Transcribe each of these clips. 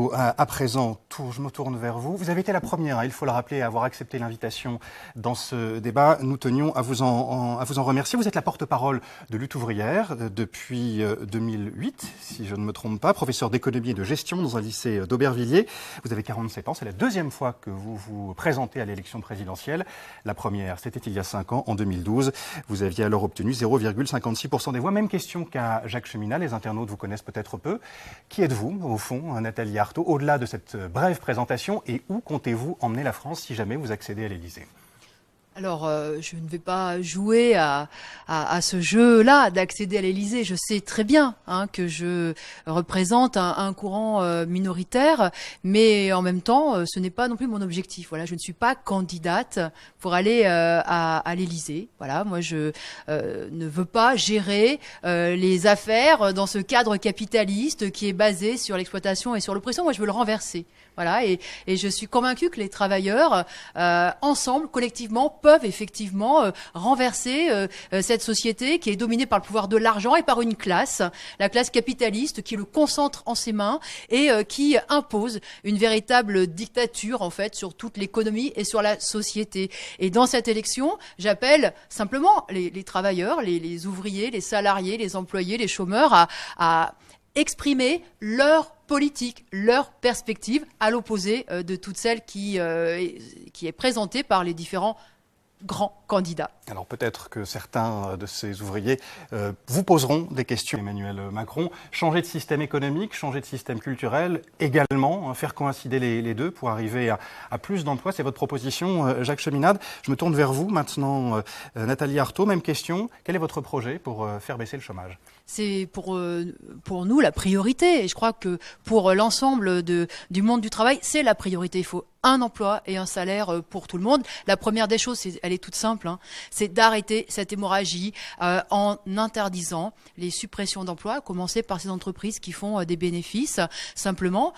À présent, je me tourne vers vous. Vous avez été la première, il faut le rappeler, à avoir accepté l'invitation dans ce débat. Nous tenions à vous en remercier. Vous êtes la porte-parole de Lutte ouvrière depuis 2008, si je ne me trompe pas, professeur d'économie et de gestion dans un lycée d'Aubervilliers. Vous avez 47 ans, c'est la deuxième fois que vous vous présentez à l'élection présidentielle. La première, c'était il y a 5 ans, en 2012. Vous aviez alors obtenu 0,56% des voix. Même question qu'à Jacques Cheminat, les internautes vous connaissent peut-être peu. Qui êtes-vous, au fond, Nathalie Arthaud, au-delà de cette brève présentation, et où comptez-vous emmener la France si jamais vous accédez à l'Élysée ? Alors, je ne vais pas jouer à ce jeu-là d'accéder à l'Élysée. Je sais très bien que je représente un courant minoritaire, mais en même temps, ce n'est pas non plus mon objectif. Voilà, je ne suis pas candidate pour aller à l'Élysée. Voilà, moi, je ne veux pas gérer les affaires dans ce cadre capitaliste qui est basé sur l'exploitation et sur l'oppression. Moi, je veux le renverser. Voilà, et je suis convaincue que les travailleurs, ensemble, collectivement, peuvent effectivement renverser cette société qui est dominée par le pouvoir de l'argent et par une classe, la classe capitaliste qui le concentre en ses mains et qui impose une véritable dictature en fait sur toute l'économie et sur la société. Et dans cette élection, j'appelle simplement les travailleurs, les ouvriers, les salariés, les employés, les chômeurs à exprimer leur politique, leur perspective à l'opposé de toute celle qui est présentée par les différents grands candidats. Alors peut-être que certains de ces ouvriers vous poseront des questions. Emmanuel Macron, changer de système économique, changer de système culturel, également faire coïncider les deux pour arriver à plus d'emplois. C'est votre proposition, Jacques Cheminade. Je me tourne vers vous maintenant, Nathalie Arthaud. Même question. Quel est votre projet pour faire baisser le chômage ? C'est pour nous la priorité. Et je crois que pour l'ensemble du monde du travail, c'est la priorité. Il faut un emploi et un salaire pour tout le monde. La première des choses, elle est toute simple, c'est d'arrêter cette hémorragie en interdisant les suppressions d'emplois, à commencer par ces entreprises qui font des bénéfices. Simplement,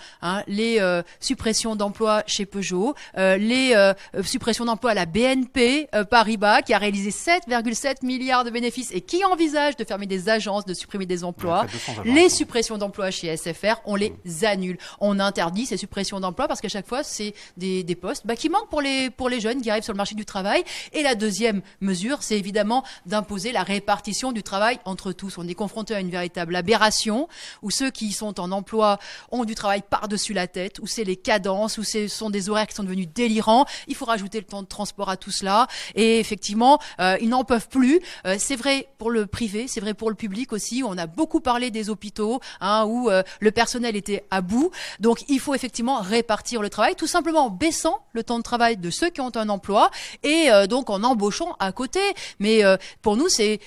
les suppressions d'emplois chez Peugeot, les suppressions d'emplois à la BNP Paribas, qui a réalisé 7,7 milliards de bénéfices et qui envisage de fermer des agences, de supprimer des emplois. Les suppressions d'emplois chez SFR, on les annule. On interdit ces suppressions d'emplois parce qu'à chaque fois, c'est des postes qui manquent pour les jeunes qui arrivent sur le marché du travail. Et la deuxième mesure, c'est évidemment d'imposer la répartition du travail entre tous. On est confronté à une véritable aberration où ceux qui sont en emploi ont du travail par-dessus la tête, où c'est les cadences, où ce sont des horaires qui sont devenus délirants. Il faut rajouter le temps de transport à tout cela. Et effectivement, ils n'en peuvent plus. C'est vrai pour le privé, c'est vrai pour le public aussi. On a beaucoup parlé des hôpitaux où le personnel était à bout. Donc il faut effectivement répartir le travail, tout simplement en baissant le temps de travail de ceux qui ont un emploi et donc en embauchant à côté. Mais pour nous, c'est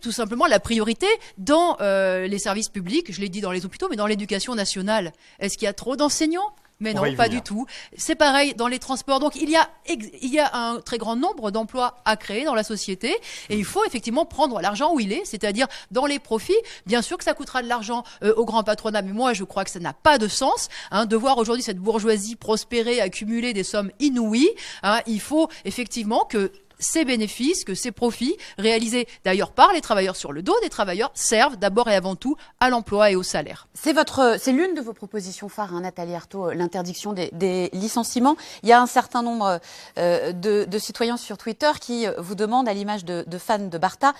tout simplement la priorité dans les services publics, je l'ai dit dans les hôpitaux, mais dans l'éducation nationale. Est-ce qu'il y a trop d'enseignants ? Mais non, pas du tout. C'est pareil dans les transports. Donc il y a un très grand nombre d'emplois à créer dans la société et il faut effectivement prendre l'argent où il est, c'est-à-dire dans les profits. Bien sûr que ça coûtera de l'argent au grand patronat, mais moi je crois que ça n'a pas de sens de voir aujourd'hui cette bourgeoisie prospérer, accumuler des sommes inouïes. Il faut effectivement que ces bénéfices, que ces profits, réalisés d'ailleurs par les travailleurs sur le dos des travailleurs, servent d'abord et avant tout à l'emploi et au salaire. C'est l'une de vos propositions phares, Nathalie Arthaud, l'interdiction des licenciements. Il y a un certain nombre de citoyens sur Twitter qui vous demandent, à l'image de fans de Bartha,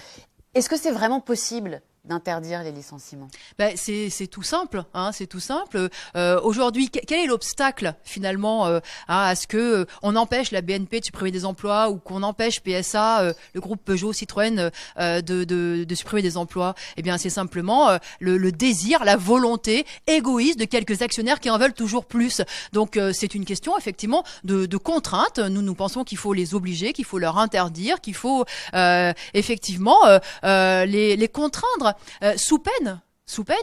est-ce que c'est vraiment possible d'interdire les licenciements? C'est tout simple, c'est tout simple. Aujourd'hui, quel est l'obstacle finalement à ce que on empêche la BNP de supprimer des emplois ou qu'on empêche PSA, le groupe Peugeot, Citroën de supprimer des emplois? Eh bien, c'est simplement le désir, la volonté égoïste de quelques actionnaires qui en veulent toujours plus. Donc, c'est une question effectivement de contrainte. Nous pensons qu'il faut les obliger, qu'il faut leur interdire, qu'il faut effectivement les contraindre. Sous peine,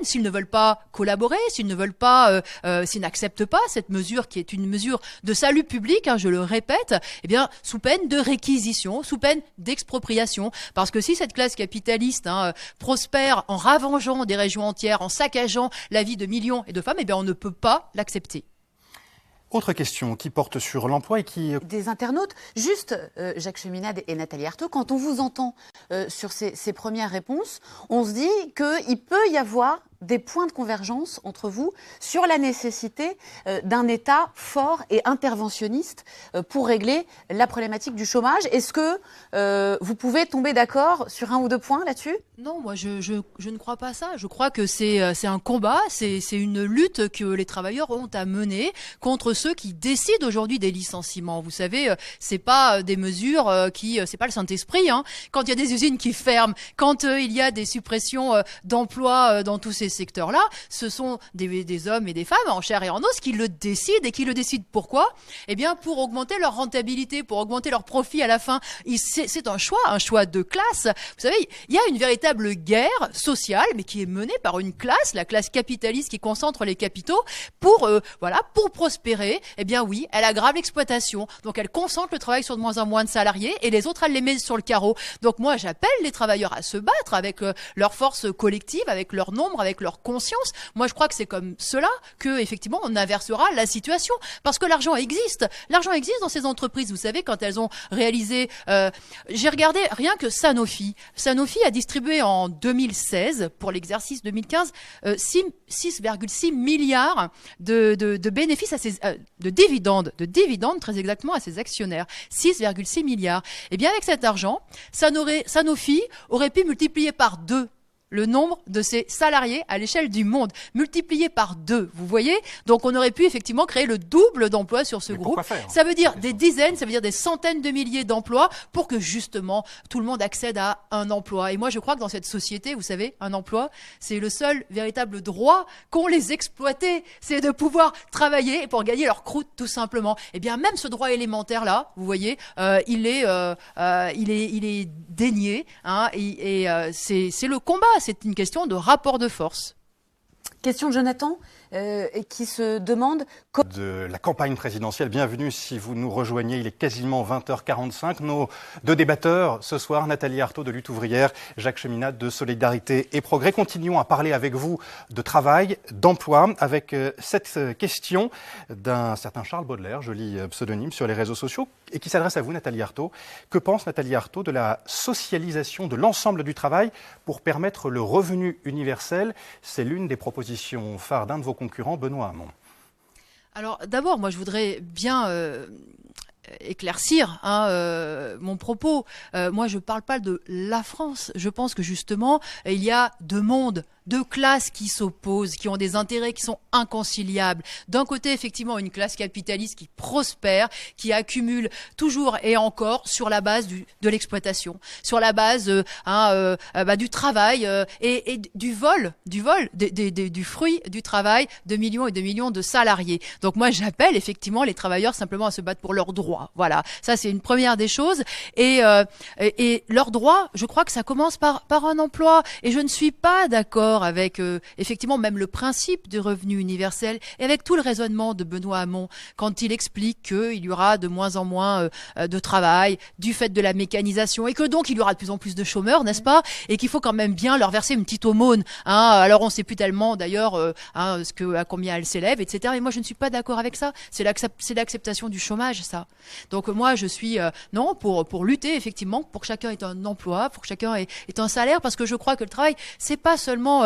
s'ils ne veulent pas collaborer, s'ils ne veulent pas, s'ils n'acceptent pas cette mesure qui est une mesure de salut public, je le répète, eh bien, sous peine de réquisition, sous peine d'expropriation. Parce que si cette classe capitaliste prospère en ravangeant des régions entières, en saccageant la vie de millions et de femmes, eh bien, on ne peut pas l'accepter. Autre question qui porte sur l'emploi et qui... Des internautes, juste Jacques Cheminade et Nathalie Arthaud, quand on vous entend sur ces premières réponses, on se dit qu'il peut y avoir des points de convergence entre vous sur la nécessité d'un État fort et interventionniste pour régler la problématique du chômage. Est-ce que vous pouvez tomber d'accord sur un ou deux points là-dessus? Non, moi je ne crois pas ça. Je crois que c'est un combat, c'est une lutte que les travailleurs ont à mener contre ceux qui décident aujourd'hui des licenciements. Vous savez, c'est pas des mesures c'est pas le Saint-Esprit. Hein. Quand il y a des usines qui ferment, quand il y a des suppressions d'emplois dans tous ces secteurs-là, ce sont des hommes et des femmes en chair et en os qui le décident, et qui le décident pourquoi? Eh bien pour augmenter leur rentabilité, pour augmenter leur profit à la fin. C'est un choix de classe. Vous savez, il y a une véritable guerre sociale, mais qui est menée par une classe, la classe capitaliste qui concentre les capitaux pour prospérer. Eh bien oui, elle aggrave l'exploitation, donc elle concentre le travail sur de moins en moins de salariés, et les autres elle les met sur le carreau. Donc moi j'appelle les travailleurs à se battre avec leur force collective, avec leur nombre, avec leur conscience. Moi je crois que c'est comme cela que effectivement on inversera la situation, parce que l'argent existe dans ces entreprises. Vous savez, quand elles ont réalisé, j'ai regardé rien que Sanofi a distribué en 2016 pour l'exercice 2015 6,6 milliards de bénéfices de dividendes très exactement à ses actionnaires. 6,6 milliards. Et bien avec cet argent, Sanofi aurait pu multiplier par 2 le nombre de ses salariés à l'échelle du monde, multiplié par 2, vous voyez? Donc on aurait pu effectivement créer le double d'emplois sur ce groupe. Ça veut dire des dizaines, ça veut dire des centaines de milliers d'emplois pour que justement tout le monde accède à un emploi. Et moi je crois que dans cette société, vous savez, un emploi, c'est le seul véritable droit qu'ont les exploités, c'est de pouvoir travailler pour gagner leur croûte tout simplement. Et bien même ce droit élémentaire là, vous voyez, il est dénié, hein, et c'est le combat. C'est une question de rapport de force. Question de Jonathan, qui se demande... De la campagne présidentielle, bienvenue si vous nous rejoignez, il est quasiment 20h45. Nos deux débatteurs ce soir, Nathalie Arthaud de Lutte ouvrière, Jacques Cheminade de Solidarité et Progrès. Continuons à parler avec vous de travail, d'emploi, avec cette question d'un certain Charles Baudelaire, joli pseudonyme sur les réseaux sociaux, et qui s'adresse à vous, Nathalie Arthaud. Que pense Nathalie Arthaud de la socialisation de l'ensemble du travail pour permettre le revenu universel? C'est l'une des propositions phares d'un de vos concurrents, Benoît Hamon. Alors d'abord, moi je voudrais bien éclaircir mon propos. Moi je ne parle pas de la France. Je pense que justement il y a deux mondes, deux classes qui s'opposent, qui ont des intérêts qui sont inconciliables. D'un côté, effectivement, une classe capitaliste qui prospère, qui accumule toujours et encore sur la base de l'exploitation, sur la base du travail et du vol, du fruit du travail de millions et de millions de salariés. Donc moi, j'appelle effectivement les travailleurs simplement à se battre pour leurs droits. Voilà, ça c'est une première des choses. Et leurs droits, je crois que ça commence par un emploi. Et je ne suis pas d'accord avec effectivement même le principe du revenu universel et avec tout le raisonnement de Benoît Hamon quand il explique qu'il y aura de moins en moins de travail du fait de la mécanisation et que donc il y aura de plus en plus de chômeurs, n'est-ce pas? Et qu'il faut quand même bien leur verser une petite aumône. Alors on ne sait plus tellement d'ailleurs à combien elle s'élève, etc. Et moi je ne suis pas d'accord avec ça. C'est l'acceptation du chômage, ça. Donc moi je suis non pour lutter effectivement pour que chacun ait un emploi, pour que chacun ait un salaire, parce que je crois que le travail c'est pas seulement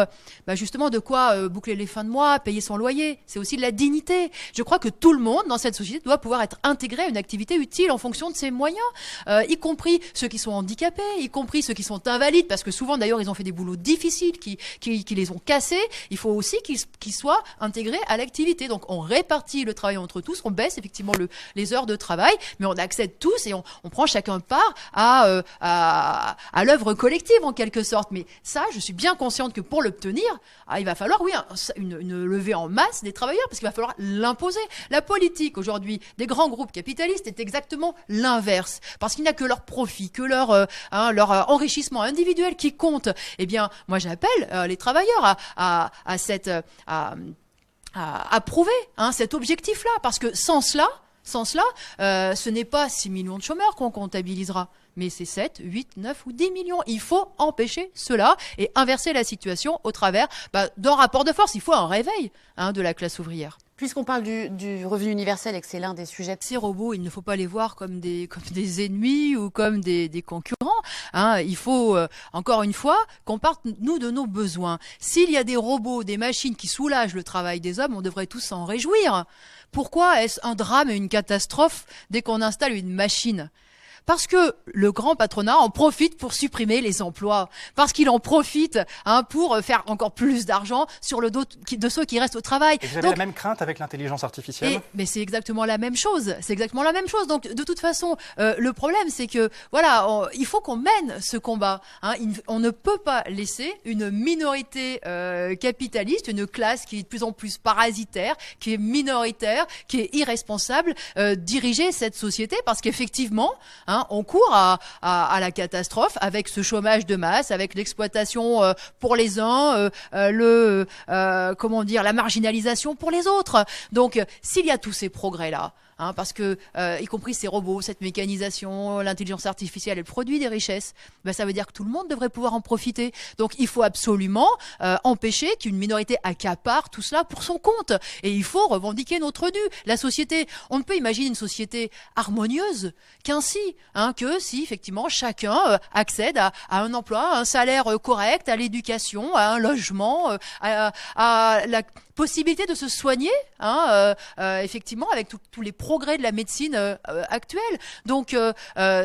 justement de quoi boucler les fins de mois, payer son loyer, c'est aussi de la dignité. Je crois que tout le monde dans cette société doit pouvoir être intégré à une activité utile en fonction de ses moyens, y compris ceux qui sont handicapés, y compris ceux qui sont invalides, parce que souvent d'ailleurs ils ont fait des boulots difficiles qui les ont cassés. Il faut aussi qu'ils soient intégrés à l'activité. Donc on répartit le travail entre tous, on baisse effectivement les heures de travail, mais on accède tous et on prend chacun part à l'œuvre collective en quelque sorte. Mais ça, je suis bien consciente que pour l'obtenir, il va falloir une levée en masse des travailleurs, parce qu'il va falloir l'imposer. La politique aujourd'hui des grands groupes capitalistes est exactement l'inverse, parce qu'il n'y a que leur profit, que leur enrichissement individuel qui compte. Eh bien, moi j'appelle les travailleurs à prouver cet objectif-là, parce que sans cela, ce n'est pas 6 millions de chômeurs qu'on comptabilisera, mais c'est 7, 8, 9 ou 10 millions. Il faut empêcher cela et inverser la situation au travers d'un rapport de force. Il faut un réveil de la classe ouvrière. Puisqu'on parle du revenu universel et que c'est l'un des sujets. Ces robots, il ne faut pas les voir comme des ennemis ou comme des concurrents. Hein. Il faut, encore une fois, qu'on parte, nous, de nos besoins. S'il y a des robots, des machines qui soulagent le travail des hommes, on devrait tous s'en réjouir. Pourquoi est-ce un drame et une catastrophe dès qu'on installe une machine ? Parce que le grand patronat en profite pour supprimer les emplois, parce qu'il en profite pour faire encore plus d'argent sur le dos de ceux qui restent au travail. Et vous avez la même crainte avec l'intelligence artificielle ? Mais c'est exactement la même chose. C'est exactement la même chose. Donc de toute façon, le problème c'est que voilà, il faut qu'on mène ce combat. On ne peut pas laisser une minorité capitaliste, une classe qui est de plus en plus parasitaire, qui est minoritaire, qui est irresponsable, diriger cette société, parce qu'effectivement, on court à la catastrophe avec ce chômage de masse, avec l'exploitation pour les uns, la marginalisation pour les autres. Donc, s'il y a tous ces progrès-là, parce que, y compris ces robots, cette mécanisation, l'intelligence artificielle, elle produit des richesses, ça veut dire que tout le monde devrait pouvoir en profiter. Donc, il faut absolument empêcher qu'une minorité accapare tout cela pour son compte. Et il faut revendiquer notre dû. La société, on ne peut imaginer une société harmonieuse qu'ainsi, que si, effectivement, chacun accède à un emploi, à un salaire correct, à l'éducation, à un logement, à la possibilité de se soigner, effectivement, avec tous les progrès de la médecine actuelle. Donc,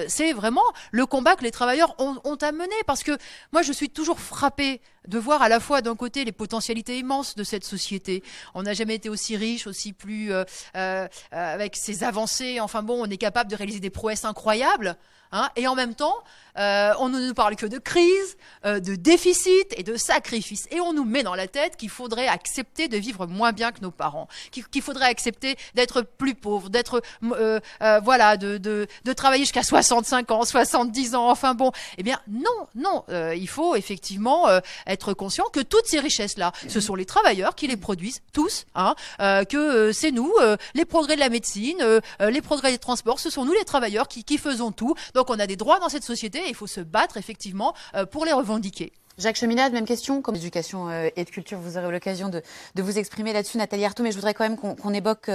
c'est vraiment le combat que les travailleurs ont à mener, parce que moi, je suis toujours frappée de voir à la fois d'un côté les potentialités immenses de cette société. On n'a jamais été aussi riche, aussi plus avec ses avancées. Enfin bon, on est capable de réaliser des prouesses incroyables. Et en même temps, on ne nous parle que de crise, de déficit et de sacrifice. Et on nous met dans la tête qu'il faudrait accepter de vivre moins bien que nos parents, qu'il faudrait accepter d'être plus pauvre, d'être de travailler jusqu'à 65 ans, 70 ans. Enfin bon, eh bien non, il faut effectivement être conscient que toutes ces richesses-là, ce sont les travailleurs qui les produisent tous, que c'est nous, les progrès de la médecine, les progrès des transports, ce sont nous les travailleurs qui faisons tout. Donc on a des droits dans cette société et il faut se battre effectivement pour les revendiquer. Jacques Cheminade, même question. Comme éducation et de culture, vous aurez l'occasion de vous exprimer là-dessus, Nathalie Arthaud, mais je voudrais quand même qu'on évoque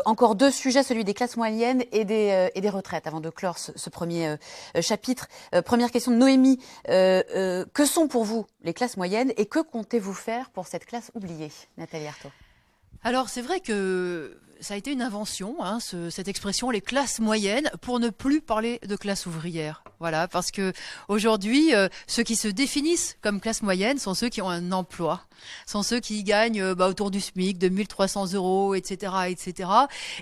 encore deux sujets, celui des classes moyennes et des retraites, avant de clore ce premier chapitre. Première question de Noémie. Que sont pour vous les classes moyennes et que comptez-vous faire pour cette classe oubliée, Nathalie Arthaud? Alors c'est vrai que ça a été une invention, cette expression, les classes moyennes, pour ne plus parler de classe ouvrière. Voilà, parce que aujourd'hui, ceux qui se définissent comme classe moyenne sont ceux qui ont un emploi, sont ceux qui gagnent autour du SMIC, de 1 300 €, etc., etc.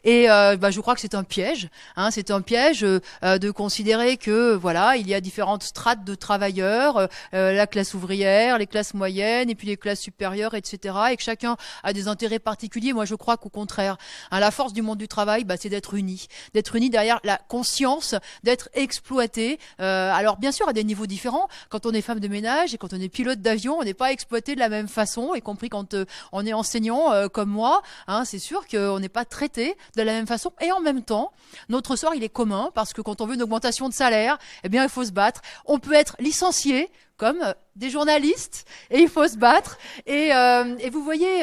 Et je crois que c'est un piège. C'est un piège de considérer que voilà, il y a différentes strates de travailleurs, la classe ouvrière, les classes moyennes, et puis les classes supérieures, etc. Et que chacun a des intérêts particuliers. Moi, je crois qu'au contraire, la force du monde du travail, c'est d'être unis derrière la conscience, d'être exploité. Alors bien sûr à des niveaux différents. Quand on est femme de ménage et quand on est pilote d'avion, on n'est pas exploité de la même façon, y compris quand on est enseignant comme moi. C'est sûr qu'on n'est pas traité de la même façon. Et en même temps, notre sort il est commun, parce que quand on veut une augmentation de salaire, eh bien il faut se battre. On peut être licencié comme des journalistes, et il faut se battre. Et vous voyez,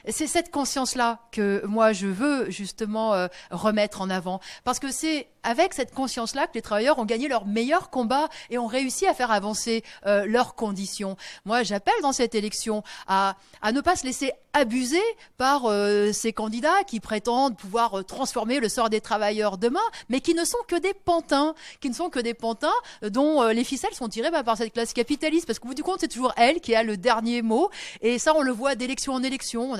c'est cette conscience-là que moi je veux justement remettre en avant, parce que c'est avec cette conscience-là que les travailleurs ont gagné leur meilleur combat et ont réussi à faire avancer leurs conditions. Moi, j'appelle dans cette élection à ne pas se laisser abuser par ces candidats qui prétendent pouvoir transformer le sort des travailleurs demain, mais qui ne sont que des pantins, dont les ficelles sont tirées par cette classe capitaliste, parce qu'au bout du compte, c'est toujours elle qui a le dernier mot. Et ça, on le voit d'élection en élection.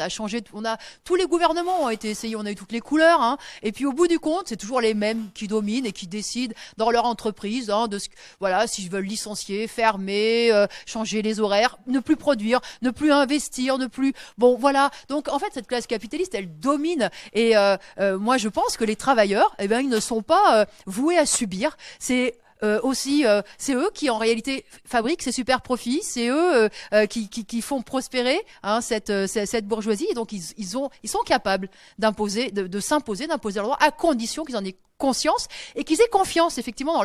Tous les gouvernements ont été essayés, on a eu toutes les couleurs, et puis au bout du compte, c'est toujours les mêmes qui dominent et qui décident dans leur entreprise s'ils veulent licencier, fermer, changer les horaires, ne plus produire, ne plus investir, donc en fait cette classe capitaliste elle domine, et moi je pense que les travailleurs ils ne sont pas voués à subir. C'est eux qui en réalité fabriquent ces super profits, c'est eux qui font prospérer cette bourgeoisie, et donc ils sont capables d'imposer, de s'imposer, d'imposer leur droit, à condition qu'ils en aient conscience et qu'ils aient confiance effectivement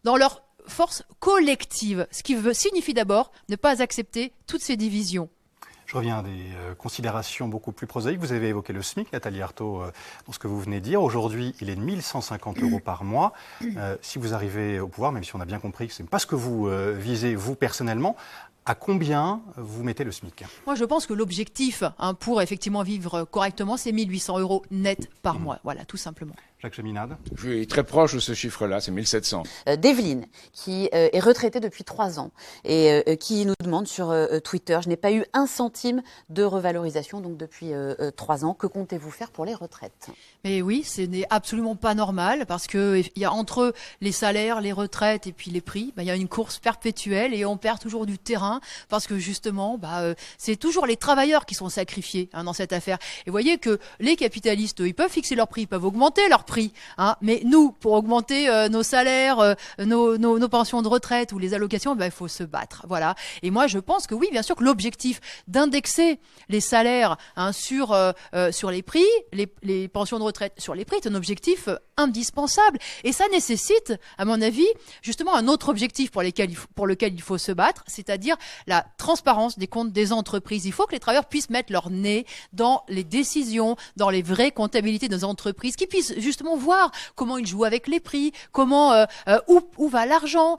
dans leur force collective, ce qui signifie d'abord ne pas accepter toutes ces divisions. Je reviens à des considérations beaucoup plus prosaïques. Vous avez évoqué le SMIC, Nathalie Arthaud, dans ce que vous venez de dire. Aujourd'hui, il est de 1 150 € par mois. Si vous arrivez au pouvoir, même si on a bien compris que ce n'est pas ce que vous visez, vous, personnellement, à combien vous mettez le SMIC? Moi, je pense que l'objectif pour effectivement vivre correctement, c'est 1 800 € net par mois. Voilà, tout simplement. Jacques Cheminade? Je suis très proche de ce chiffre-là, c'est 1700. D'Evelyne, qui est retraitée depuis 3 ans et qui nous demande sur Twitter, je n'ai pas eu un centime de revalorisation donc depuis 3 ans. Que comptez-vous faire pour les retraites? Mais oui, ce n'est absolument pas normal parce que il y a entre les salaires, les retraites et puis les prix, il y a une course perpétuelle et on perd toujours du terrain parce que justement, c'est toujours les travailleurs qui sont sacrifiés dans cette affaire. Et vous voyez que les capitalistes, ils peuvent fixer leurs prix, ils peuvent augmenter leurs prix, mais nous, pour augmenter nos salaires, nos pensions de retraite ou les allocations, il faut se battre. Voilà. Et moi, je pense que oui, bien sûr, que l'objectif d'indexer les salaires sur les prix, les pensions de retraite sur les prix, est un objectif indispensable. Et ça nécessite, à mon avis, justement un autre objectif pour lequel il faut se battre, c'est-à-dire la transparence des comptes des entreprises. Il faut que les travailleurs puissent mettre leur nez dans les décisions, dans les vraies comptabilités des entreprises, qu'ils puissent justement voir comment ils jouent avec les prix, comment où va l'argent,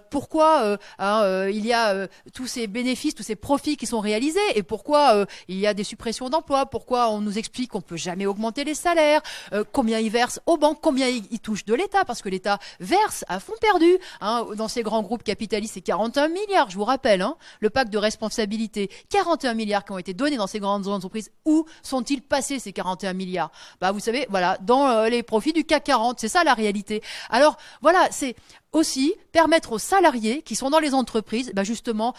pourquoi il y a tous ces bénéfices, tous ces profits qui sont réalisés, et pourquoi il y a des suppressions d'emplois, pourquoi on nous explique qu'on peut jamais augmenter les salaires, combien ils versent aux banques, combien ils touchent de l'État, parce que l'État verse à fond perdu dans ces grands groupes capitalistes. C'est 41 milliards, je vous rappelle, le pacte de responsabilité, 41 milliards qui ont été donnés dans ces grandes entreprises. Où sont-ils passés ces 41 milliards? Vous savez, voilà, dans les profits du CAC 40, c'est ça la réalité. Alors voilà, c'est aussi permettre aux salariés qui sont dans les entreprises, justement,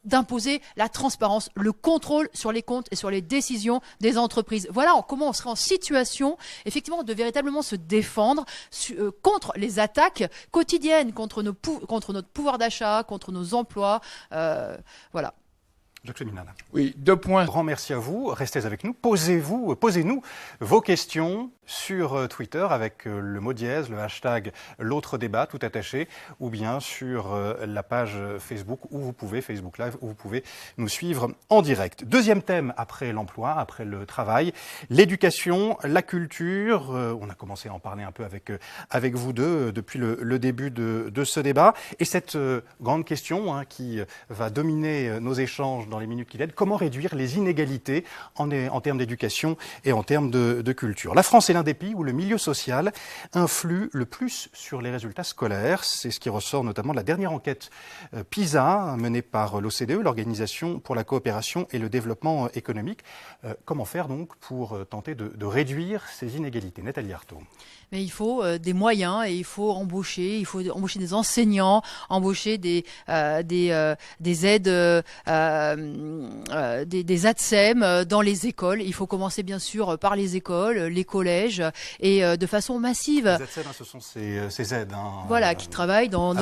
d'imposer la transparence, le contrôle sur les comptes et sur les décisions des entreprises. Voilà comment on serait en situation, effectivement, de véritablement se défendre contre les attaques quotidiennes, contre notre pouvoir d'achat, contre nos emplois. Voilà. Jacques Cheminade. Oui, 2 points. Grand merci à vous. Restez avec nous. Posez-nous vos questions sur Twitter avec le mot dièse, le hashtag l'autre débat, tout attaché, ou bien sur la page Facebook Facebook Live, où vous pouvez nous suivre en direct. Deuxième thème après l'emploi, après le travail, l'éducation, la culture. On a commencé à en parler un peu avec vous deux depuis le début de ce débat. Et cette grande question qui va dominer nos échanges dans les minutes qui viennent, comment réduire les inégalités en termes d'éducation et en termes de culture. La France est l'un des pays où le milieu social influe le plus sur les résultats scolaires. C'est ce qui ressort notamment de la dernière enquête PISA menée par l'OCDE, l'Organisation pour la coopération et le développement économique. Comment faire donc pour tenter de réduire ces inégalités? Nathalie Arthaud. Mais il faut des moyens et il faut embaucher des enseignants, embaucher des aides, des ATSEM dans les écoles. Il faut commencer bien sûr par les écoles, les collèges et de façon massive. Les ATSEM, ce sont ces aides. Voilà, qui travaillent en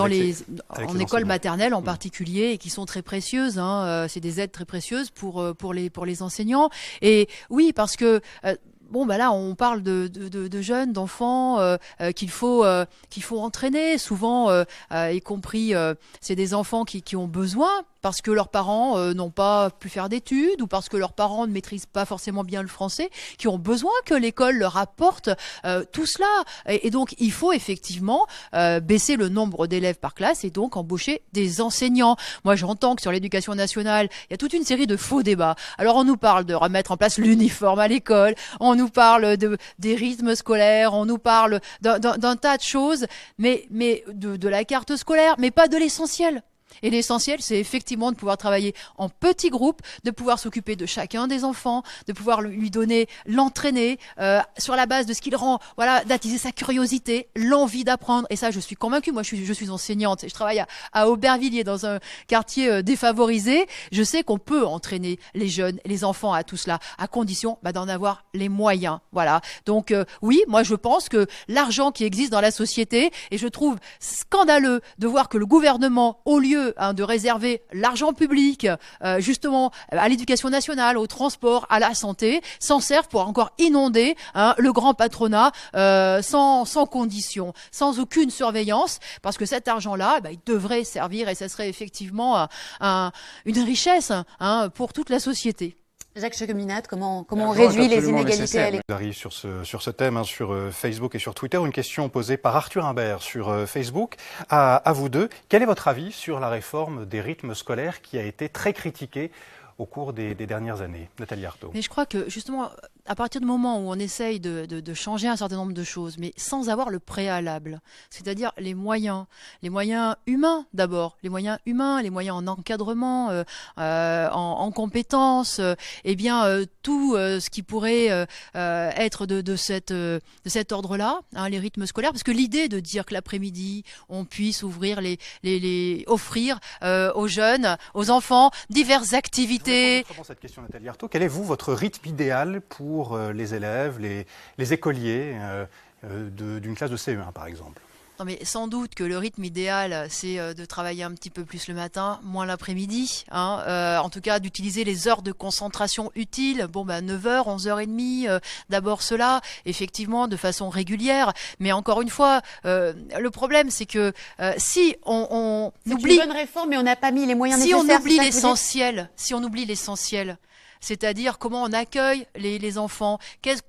école maternelle en particulier et qui sont très précieuses. C'est des aides très précieuses pour les enseignants. Et oui, parce que là, on parle de jeunes, d'enfants qu'il faut entraîner. Souvent, y compris, c'est des enfants qui ont besoin, parce que leurs parents n'ont pas pu faire d'études ou parce que leurs parents ne maîtrisent pas forcément bien le français, qui ont besoin que l'école leur apporte tout cela. Et donc, il faut effectivement baisser le nombre d'élèves par classe et donc embaucher des enseignants. Moi, j'entends que sur l'éducation nationale, il y a toute une série de faux débats. Alors, on nous parle de remettre en place l'uniforme à l'école, on nous parle des rythmes scolaires, on nous parle d'un tas de choses, mais de la carte scolaire, mais pas de l'essentiel. Et l'essentiel, c'est effectivement de pouvoir travailler en petits groupes, de pouvoir s'occuper de chacun des enfants, de pouvoir lui donner, l'entraîner sur la base de ce qu'il rend, d'attiser sa curiosité, l'envie d'apprendre. Et ça, je suis convaincue. Moi, je suis enseignante et je travaille à Aubervilliers, dans un quartier défavorisé. Je sais qu'on peut entraîner les jeunes, les enfants à tout cela, à condition d'en avoir les moyens. Voilà. Donc oui, moi, je pense que l'argent qui existe dans la société, et je trouve scandaleux de voir que le gouvernement, au lieu lieu de réserver l'argent public justement à l'éducation nationale, au transport, à la santé, s'en servent pour encore inonder le grand patronat sans condition, sans aucune surveillance, parce que cet argent-là, il devrait servir, et ça serait effectivement une richesse pour toute la société. Jacques Cheminade, comment on réduit les inégalités à l'école? On arrive sur ce thème, sur Facebook et sur Twitter. Une question posée par Arthur Imbert sur Facebook. À vous deux, quel est votre avis sur la réforme des rythmes scolaires qui a été très critiquée au cours des dernières années? Nathalie Arthaud. Mais je crois que justement, à partir du moment où on essaye de changer un certain nombre de choses, mais sans avoir le préalable, c'est-à-dire les moyens humains d'abord, les moyens humains, les moyens en encadrement, en compétences, tout ce qui pourrait être de cet ordre-là, les rythmes scolaires, parce que l'idée de dire que l'après-midi on puisse offrir aux jeunes, aux enfants diverses activités. Cette question, Nathalie Arthaud, quel est votre rythme idéal pour les élèves, les écoliers d'une classe de CE1 par exemple? Non mais sans doute que le rythme idéal, c'est de travailler un petit peu plus le matin, moins l'après-midi. En tout cas, d'utiliser les heures de concentration utiles. 9h, 11h30, d'abord cela, effectivement, de façon régulière. Mais encore une fois, le problème, c'est que si on oublie... C'est une bonne réforme, mais on n'a pas mis les moyens nécessaires. Si on oublie l'essentiel, c'est-à-dire comment on accueille les enfants,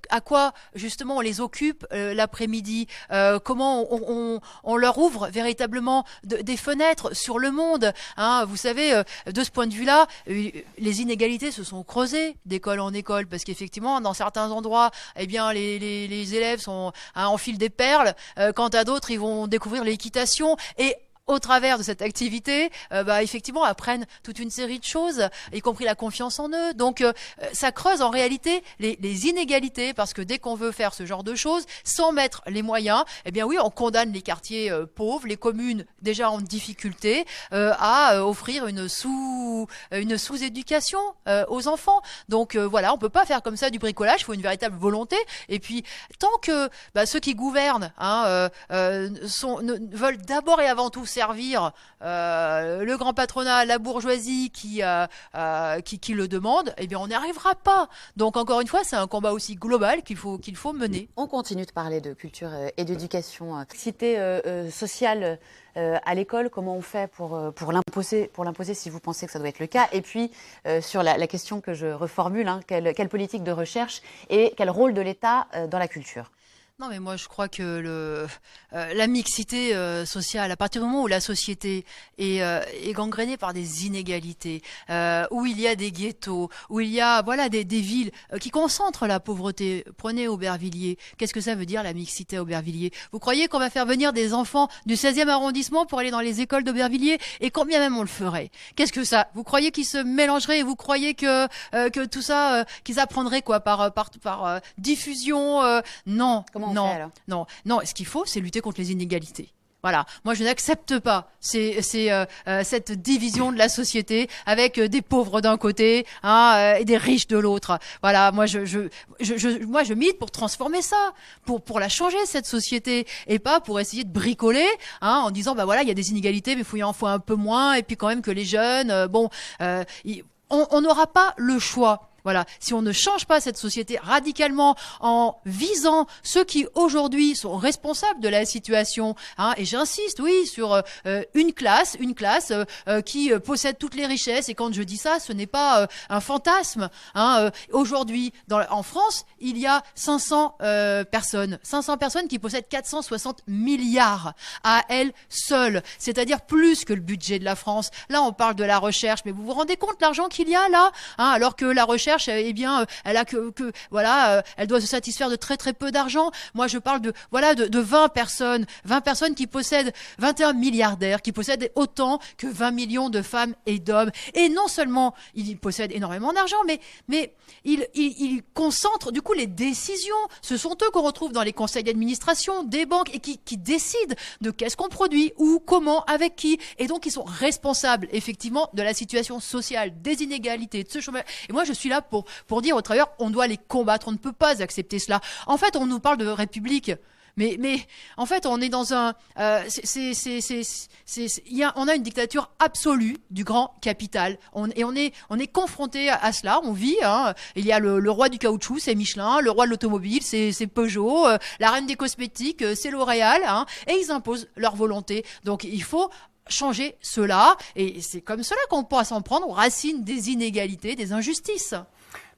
à quoi justement on les occupe l'après-midi, comment on leur ouvre véritablement des fenêtres sur le monde. Vous savez, de ce point de vue-là, les inégalités se sont creusées d'école en école, parce qu'effectivement, dans certains endroits, les élèves sont en fil des perles, quant à d'autres, ils vont découvrir l'équitation et au travers de cette activité, effectivement, apprennent toute une série de choses, y compris la confiance en eux. Donc, ça creuse en réalité les inégalités, parce que dès qu'on veut faire ce genre de choses, sans mettre les moyens, oui, on condamne les quartiers pauvres, les communes déjà en difficulté, à offrir une sous-éducation aux enfants. Donc, voilà, on peut pas faire comme ça du bricolage, il faut une véritable volonté. Et puis, tant que ceux qui gouvernent veulent d'abord et avant tout servir le grand patronat, la bourgeoisie qui le demande, on n'y arrivera pas. Donc encore une fois, c'est un combat aussi global qu'il faut mener. On continue de parler de culture et d'éducation. Cité sociale à l'école, comment on fait pour l'imposer si vous pensez que ça doit être le cas? Et puis sur la question que je reformule, quelle politique de recherche et quel rôle de l'État dans la culture? Non, mais moi je crois que la mixité sociale, à partir du moment où la société est gangrénée par des inégalités, où il y a des ghettos, où il y a des villes qui concentrent la pauvreté. Prenez Aubervilliers. Qu'est-ce que ça veut dire la mixité à Aubervilliers? Vous croyez qu'on va faire venir des enfants du 16e arrondissement pour aller dans les écoles d'Aubervilliers? Et combien même on le ferait? Qu'est-ce que ça? Vous croyez qu'ils se mélangeraient? Et vous croyez que tout ça, qu'ils apprendraient quoi par diffusion? Non. Non. Ce qu'il faut, c'est lutter contre les inégalités. Voilà. Moi, je n'accepte pas cette division de la société avec des pauvres d'un côté et des riches de l'autre. Voilà. Moi, je milite pour transformer ça, pour la changer cette société, et pas pour essayer de bricoler en disant il y a des inégalités, mais il en faut un peu moins, et puis quand même que les jeunes, on n'aura pas le choix. Voilà, si on ne change pas cette société radicalement en visant ceux qui aujourd'hui sont responsables de la situation, et j'insiste, oui, sur une classe qui possède toutes les richesses. Et quand je dis ça, ce n'est pas un fantasme. Aujourd'hui, en France, il y a 500 personnes qui possèdent 460 milliards à elles seules, c'est-à-dire plus que le budget de la France. Là, on parle de la recherche, mais vous vous rendez compte l'argent qu'il y a là, alors que la recherche, elle a elle doit se satisfaire de très très peu d'argent. Moi, je parle de 20 personnes qui possèdent 21 milliardaires, qui possèdent autant que 20 millions de femmes et d'hommes. Et non seulement ils possèdent énormément d'argent, mais ils concentrent du coup les décisions. Ce sont eux qu'on retrouve dans les conseils d'administration des banques et qui décident de qu'est-ce qu'on produit, où, comment, avec qui. Et donc, ils sont responsables effectivement de la situation sociale, des inégalités, de ce chômage. Et moi, je suis là pour dire aux travailleurs, on doit les combattre, on ne peut pas accepter cela. En fait, on nous parle de république, Mais en fait, on est dans un, on a une dictature absolue du grand capital. On est confronté à cela. On vit. Hein, il y a le roi du caoutchouc, c'est Michelin. Le roi de l'automobile, c'est Peugeot. La reine des cosmétiques, c'est L'Oréal. Hein, et ils imposent leur volonté. Donc il faut changer cela. Et c'est comme cela qu'on pourra s'en prendre aux racines des inégalités, des injustices.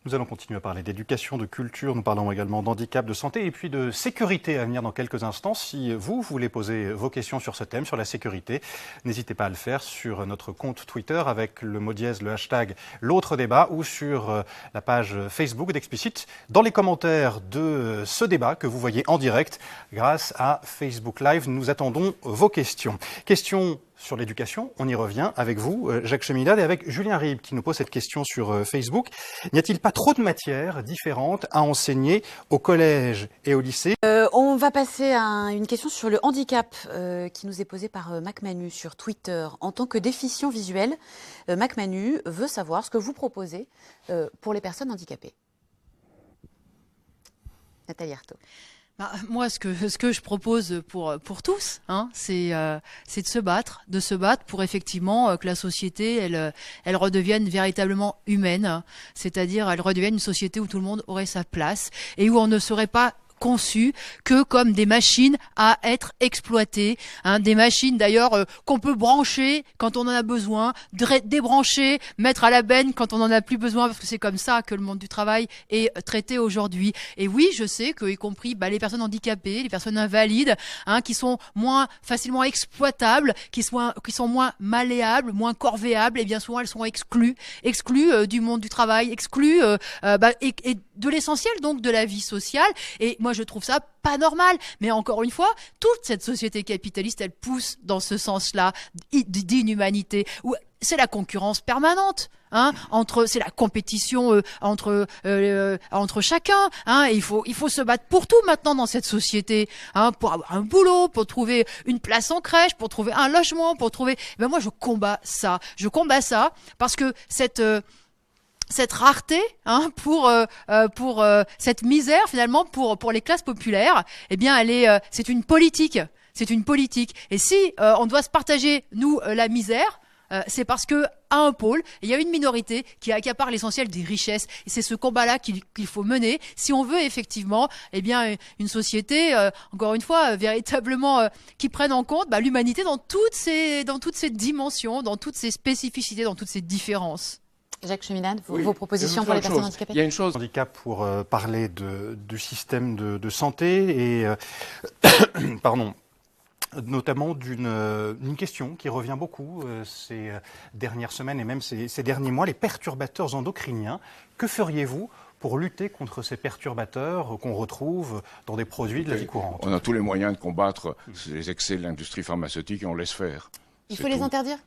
Nous allons continuer à parler d'éducation, de culture, nous parlons également d'handicap, de santé et puis de sécurité à venir dans quelques instants. Si vous voulez poser vos questions sur ce thème, sur la sécurité, n'hésitez pas à le faire sur notre compte Twitter avec le mot dièse, le hashtag l'autre débat ou sur la page Facebook d'Explicit dans les commentaires de ce débat que vous voyez en direct grâce à Facebook Live. Nous attendons vos questions. Questions sur l'éducation, on y revient avec vous, Jacques Cheminade, et avec Julien Ribes qui nous pose cette question sur Facebook. N'y a-t-il pas trop de matières différentes à enseigner au collège et au lycée? On va passer à une question sur le handicap qui nous est posée par Mac Manu sur Twitter. En tant que déficient visuel, Mac Manu veut savoir ce que vous proposez pour les personnes handicapées. Nathalie Arthaud. Bah, moi, ce que je propose pour tous, hein, c'est de se battre pour effectivement que la société, elle redevienne véritablement humaine, c'est-à-dire elle redevienne une société où tout le monde aurait sa place et où on ne serait pas conçus que comme des machines à être exploitées, hein, des machines d'ailleurs qu'on peut brancher quand on en a besoin, débrancher, mettre à la benne quand on en a plus besoin, parce que c'est comme ça que le monde du travail est traité aujourd'hui. Et oui, je sais que, y compris les personnes handicapées, les personnes invalides, hein, qui sont moins facilement exploitables, qui sont moins malléables, moins corvéables, et bien souvent elles sont exclues du monde du travail, exclues et de l'essentiel donc de la vie sociale. Et moi je trouve ça pas normal, mais encore une fois, toute cette société capitaliste, elle pousse dans ce sens-là d'inhumanité, où c'est la concurrence permanente, hein, c'est la compétition entre chacun, hein, et il faut se battre pour tout maintenant dans cette société, hein, pour avoir un boulot, pour trouver une place en crèche, pour trouver un logement, moi je combats ça parce que cette rareté, hein, pour cette misère finalement pour les classes populaires, eh bien c'est une politique. Et si on doit se partager nous la misère, c'est parce que à un pôle, il y a une minorité qui accapare l'essentiel des richesses. Et c'est ce combat-là qu'il faut mener si on veut effectivement, eh bien, une société, encore une fois, véritablement qui prenne en compte l'humanité dans toutes ses dimensions, dans toutes ses spécificités, dans toutes ses différences. Jacques Cheminade, vos propositions pour les personnes handicapées? Il y a une chose. Handicap pour parler du système de santé et pardon. Notamment d'une question qui revient beaucoup ces dernières semaines et même ces derniers mois, les perturbateurs endocriniens. Que feriez-vous pour lutter contre ces perturbateurs qu'on retrouve dans des produits de la vie courante? On a tous les moyens de combattre les excès de l'industrie pharmaceutique et on laisse faire. Il faut les interdire?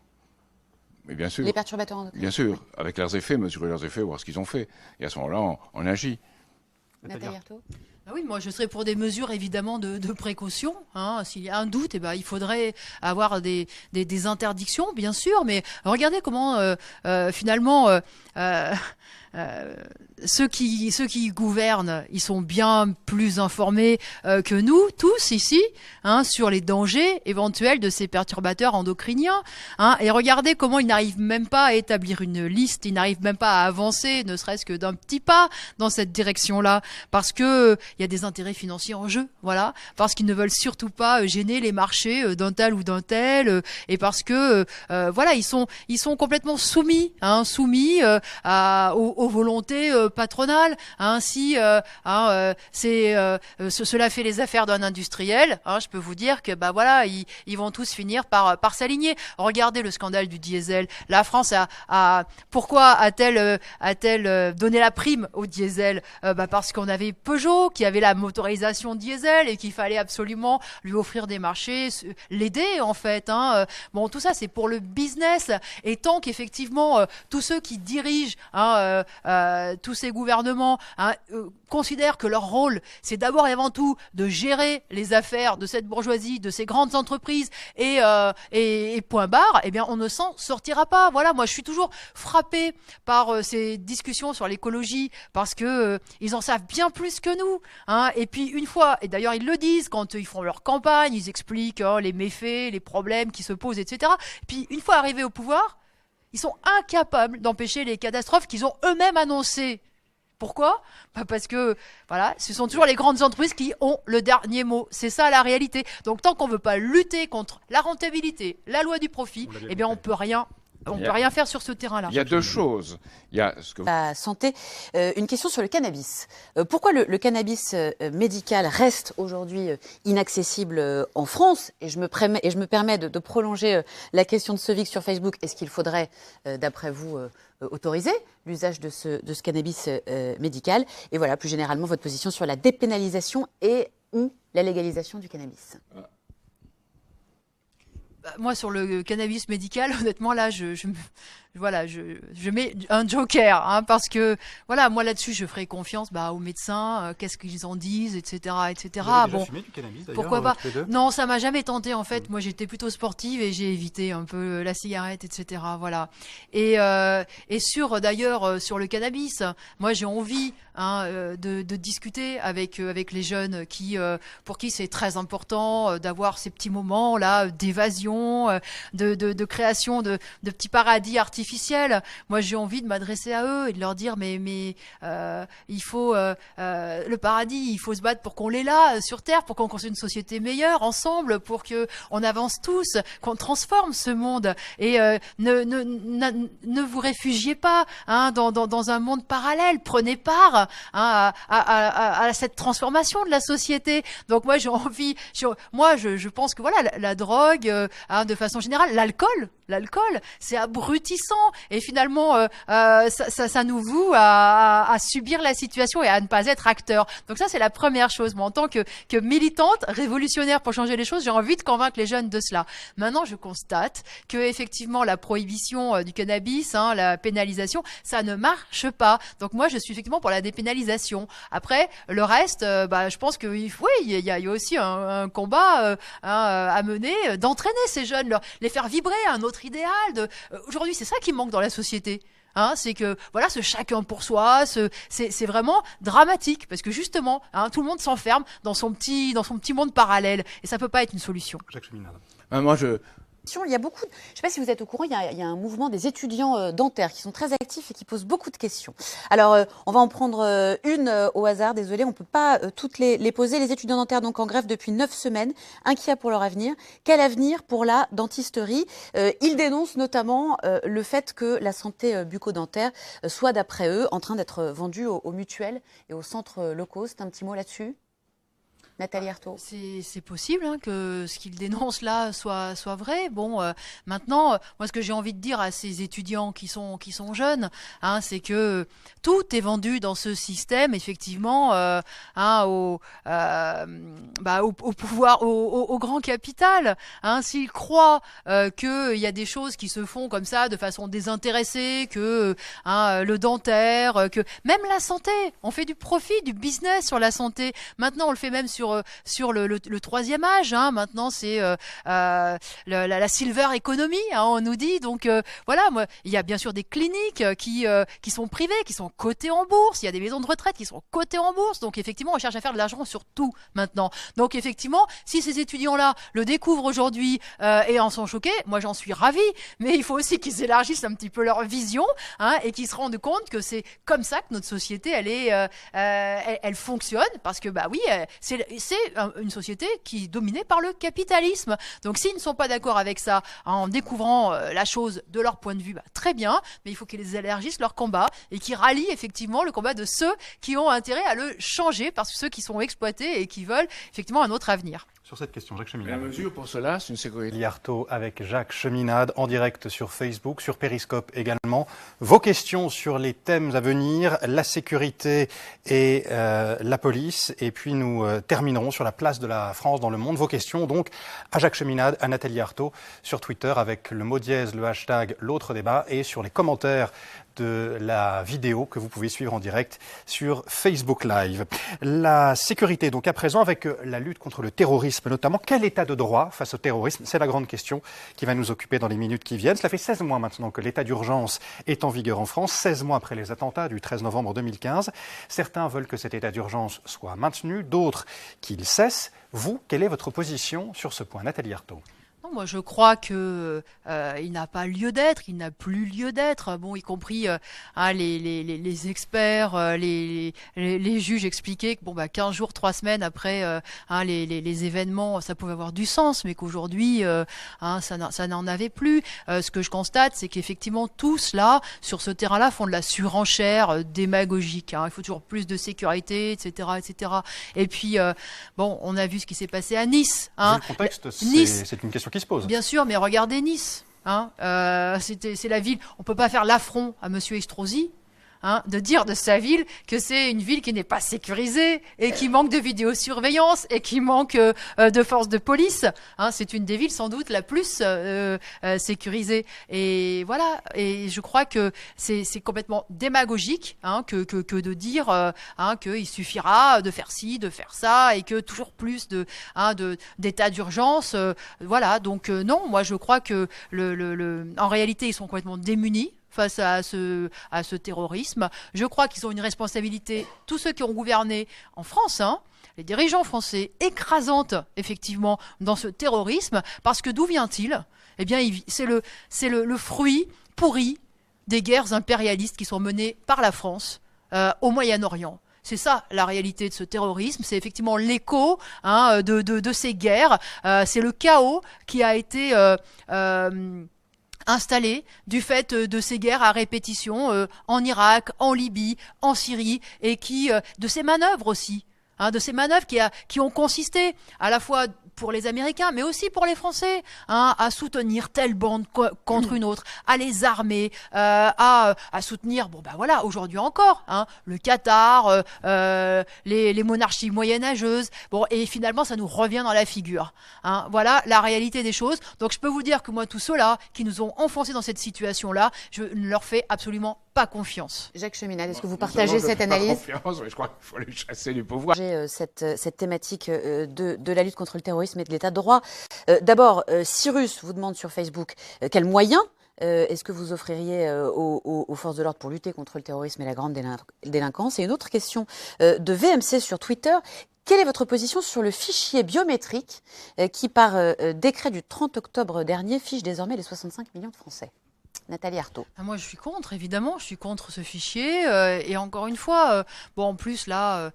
Mais bien sûr. Les perturbateurs endocriniens? Bien sûr, avec leurs effets, mesurer leurs effets, voir ce qu'ils ont fait. Et à ce moment-là, on agit. Nathalie Arthaud? Ah oui, moi je serais pour des mesures évidemment de précaution. Hein. S'il y a un doute, il faudrait avoir des interdictions, bien sûr. Mais regardez comment finalement ceux qui gouvernent, ils sont bien plus informés que nous tous ici, hein, sur les dangers éventuels de ces perturbateurs endocriniens. Hein. Et regardez comment ils n'arrivent même pas à établir une liste, ils n'arrivent même pas à avancer, ne serait-ce que d'un petit pas dans cette direction-là, parce que il y a des intérêts financiers en jeu, voilà, parce qu'ils ne veulent surtout pas gêner les marchés d'un tel ou d'un tel, et parce que voilà, ils sont complètement soumis aux volontés patronales. Hein, si cela fait les affaires d'un industriel, hein, je peux vous dire que voilà, ils vont tous finir par s'aligner. Regardez le scandale du diesel. La France pourquoi a-t-elle donné la prime au diesel? Parce qu'on avait Peugeot qui avait la motorisation diesel et qu'il fallait absolument lui offrir des marchés, l'aider en fait. Hein. Bon, tout ça c'est pour le business. Et tant qu'effectivement tous ceux qui dirigent, tous ces gouvernements, considèrent que leur rôle c'est d'abord et avant tout de gérer les affaires de cette bourgeoisie, de ces grandes entreprises et point barre, eh bien on ne s'en sortira pas. Voilà, moi je suis toujours frappée par ces discussions sur l'écologie parce que ils en savent bien plus que nous. hein, et puis une fois, et d'ailleurs ils le disent quand ils font leur campagne, ils expliquent les méfaits, les problèmes qui se posent, etc. Puis une fois arrivés au pouvoir, ils sont incapables d'empêcher les catastrophes qu'ils ont eux-mêmes annoncées. Pourquoi ? Parce que voilà, ce sont toujours les grandes entreprises qui ont le dernier mot. C'est ça la réalité. Donc tant qu'on ne veut pas lutter contre la rentabilité, la loi du profit, eh bien on peut rien faire sur ce terrain-là. Il y a deux choses. Il y a ce que La santé, une question sur le cannabis. Pourquoi le cannabis médical reste aujourd'hui inaccessible en France ? Et je me permets de prolonger la question de Sovic sur Facebook. Est-ce qu'il faudrait, d'après vous, autoriser l'usage de ce cannabis médical ? Et voilà, plus généralement, votre position sur la dépénalisation et ou la légalisation du cannabis. Moi, sur le cannabis médical, honnêtement, là, je mets un joker, hein, parce que, voilà, moi là-dessus, je ferai confiance aux médecins, qu'est-ce qu'ils en disent, etc., etc. Vous avez déjà fumé du cannabis, d'ailleurs, pourquoi pas ? tous les deux ? Non, ça m'a jamais tenté, en fait. Moi, j'étais plutôt sportive et j'ai évité un peu la cigarette, etc., voilà. Et sur le cannabis, moi, j'ai envie, de discuter avec les jeunes pour qui c'est très important d'avoir ces petits moments là d'évasion, de création de petits paradis artificiels. Moi, j'ai envie de m'adresser à eux et de leur dire mais il faut le paradis, il faut se battre pour qu'on l'ait là sur Terre, pour qu'on construise une société meilleure ensemble, pour que on avance tous, qu'on transforme ce monde. Et ne vous réfugiez pas dans un monde parallèle. Prenez part à cette transformation de la société. Donc moi, j'ai envie. Je pense que voilà, la drogue, de façon générale, l'alcool, c'est abrutissant et finalement ça nous voue à subir la situation et à ne pas être acteur. Donc ça, c'est la première chose. Moi, en tant que militante révolutionnaire pour changer les choses, j'ai envie de convaincre les jeunes de cela. Maintenant, je constate que effectivement la prohibition du cannabis, la pénalisation, ça ne marche pas. Donc moi, je suis effectivement pour la dépénalisation. Après, le reste, je pense que il y a aussi un combat à mener, d'entraîner ces jeunes, les faire vibrer à un autre idéal. Aujourd'hui, c'est ça qui manque dans la société. C'est que voilà, ce chacun pour soi, c'est vraiment dramatique parce que justement, tout le monde s'enferme dans son petit monde parallèle et ça peut pas être une solution. Jacques Cheminade. Il y a beaucoup, je ne sais pas si vous êtes au courant, il y a un mouvement des étudiants dentaires qui sont très actifs et qui posent beaucoup de questions. Alors, on va en prendre une au hasard, désolé, on ne peut pas toutes les poser. Les étudiants dentaires donc en grève depuis 9 semaines, inquiets pour leur avenir. Quel avenir pour la dentisterie ? Ils dénoncent notamment le fait que la santé bucco-dentaire soit, d'après eux, en train d'être vendue aux mutuelles et aux centres locaux. C'est un petit mot là-dessus ? Nathalie Arthaud. C'est possible que ce qu'ils dénoncent là soit vrai. Bon, maintenant, moi, ce que j'ai envie de dire à ces étudiants qui sont jeunes, c'est que tout est vendu dans ce système, effectivement, au pouvoir, au grand capital. S'ils croient qu'il y a des choses qui se font comme ça de façon désintéressée, que le dentaire, que même la santé, on fait du profit, du business sur la santé. Maintenant, on le fait même sur le troisième âge. Maintenant, c'est la silver economy, on nous dit. Donc voilà, moi, il y a bien sûr des cliniques qui sont privées, qui sont cotées en bourse. Il y a des maisons de retraite qui sont cotées en bourse. Donc effectivement, on cherche à faire de l'argent sur tout maintenant. Donc effectivement, si ces étudiants-là le découvrent aujourd'hui et en sont choqués, moi j'en suis ravie. Mais il faut aussi qu'ils élargissent un petit peu leur vision et qu'ils se rendent compte que c'est comme ça que notre société elle fonctionne, parce que oui, c'est une société qui est dominée par le capitalisme. Donc s'ils ne sont pas d'accord avec ça, en découvrant la chose de leur point de vue, très bien, mais il faut qu'ils élargissent leur combat et qu'ils rallient effectivement le combat de ceux qui ont intérêt à le changer, parce que ceux qui sont exploités et qui veulent effectivement un autre avenir. Sur cette question, Jacques Cheminade. La mesure pour cela, c'est une sécurité. Nathalie Arthaud avec Jacques Cheminade en direct sur Facebook, sur Periscope également. Vos questions sur les thèmes à venir, la sécurité et la police. Et puis nous terminerons sur la place de la France dans le monde. Vos questions donc à Jacques Cheminade, à Nathalie Arthaud sur Twitter avec le mot dièse, le hashtag l'autre débat, et sur les commentaires de la vidéo que vous pouvez suivre en direct sur Facebook Live. La sécurité, donc à présent, avec la lutte contre le terrorisme notamment, quel état de droit face au terrorisme? C'est la grande question qui va nous occuper dans les minutes qui viennent. Cela fait 16 mois maintenant que l'état d'urgence est en vigueur en France, 16 mois après les attentats du 13 novembre 2015. Certains veulent que cet état d'urgence soit maintenu, d'autres qu'il cesse. Vous, quelle est votre position sur ce point, Nathalie Arthaud? Non, moi, je crois que il n'a pas lieu d'être, il n'a plus lieu d'être. Bon, y compris les experts, les juges expliquaient que 15 jours, 3 semaines après les événements, ça pouvait avoir du sens, mais qu'aujourd'hui, ça n'en avait plus. Ce que je constate, c'est qu'effectivement tous là, sur ce terrain-là, font de la surenchère démagogique. Il faut toujours plus de sécurité, etc., etc. Et puis, on a vu ce qui s'est passé à Nice. Vu le contexte, Nice. C'est une question qui se pose. Bien sûr, mais regardez Nice. C'est la ville. On peut pas faire l'affront à Monsieur Estrosi. De dire de sa ville que c'est une ville qui n'est pas sécurisée et qui manque de vidéosurveillance et qui manque de forces de police. C'est une des villes sans doute la plus sécurisée. Et voilà. Et je crois que c'est complètement démagogique que de dire qu'il suffira de faire ci, de faire ça et que toujours plus d'état d'urgence. Voilà. Donc non, moi je crois que en réalité ils sont complètement démunis face à ce terrorisme. Je crois qu'ils ont une responsabilité, tous ceux qui ont gouverné en France, les dirigeants français, écrasante, effectivement, dans ce terrorisme, parce que d'où vient-il? Eh bien, c'est le fruit pourri des guerres impérialistes qui sont menées par la France au Moyen-Orient. C'est ça la réalité de ce terrorisme, c'est effectivement l'écho de ces guerres, c'est le chaos qui a été installé du fait de ces guerres à répétition en Irak, en Libye, en Syrie, et de ces manœuvres aussi, de ces manœuvres qui ont consisté à la fois pour les Américains, mais aussi pour les Français, à soutenir telle bande contre une autre, à les armer, à soutenir, aujourd'hui encore, le Qatar, les monarchies moyenâgeuses, et finalement ça nous revient dans la figure. Voilà la réalité des choses. Donc je peux vous dire que moi, tous ceux-là qui nous ont enfoncés dans cette situation-là, je ne leur fais absolument pas confiance. Jacques Cheminade, est-ce que vous partagez cette analyse? Pas confiance, mais je crois qu'il faut les chasser du pouvoir. J'ai cette thématique de la lutte contre le terrorisme et de l'état de droit. D'abord, Cyrus vous demande sur Facebook quels moyens est-ce que vous offririez aux forces de l'ordre pour lutter contre le terrorisme et la grande délinquance? Et une autre question de VMC sur Twitter. Quelle est votre position sur le fichier biométrique qui, par décret du 30 octobre dernier, fiche désormais les 65 millions de Français? Nathalie Arthaud. Moi, je suis contre, évidemment. Je suis contre ce fichier. Et encore une fois, en plus, là,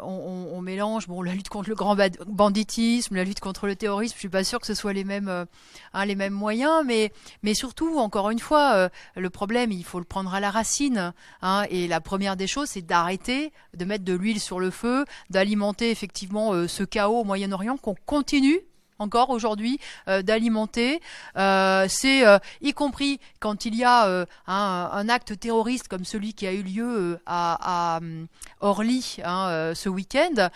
on mélange la lutte contre le grand banditisme, la lutte contre le terrorisme. Je suis pas sûre que ce soit les mêmes moyens. Mais surtout, encore une fois, le problème, il faut le prendre à la racine. Et la première des choses, c'est d'arrêter de mettre de l'huile sur le feu, d'alimenter effectivement ce chaos au Moyen-Orient qu'on continue encore aujourd'hui d'alimenter, c'est y compris quand il y a un acte terroriste comme celui qui a eu lieu à Orly ce week-end,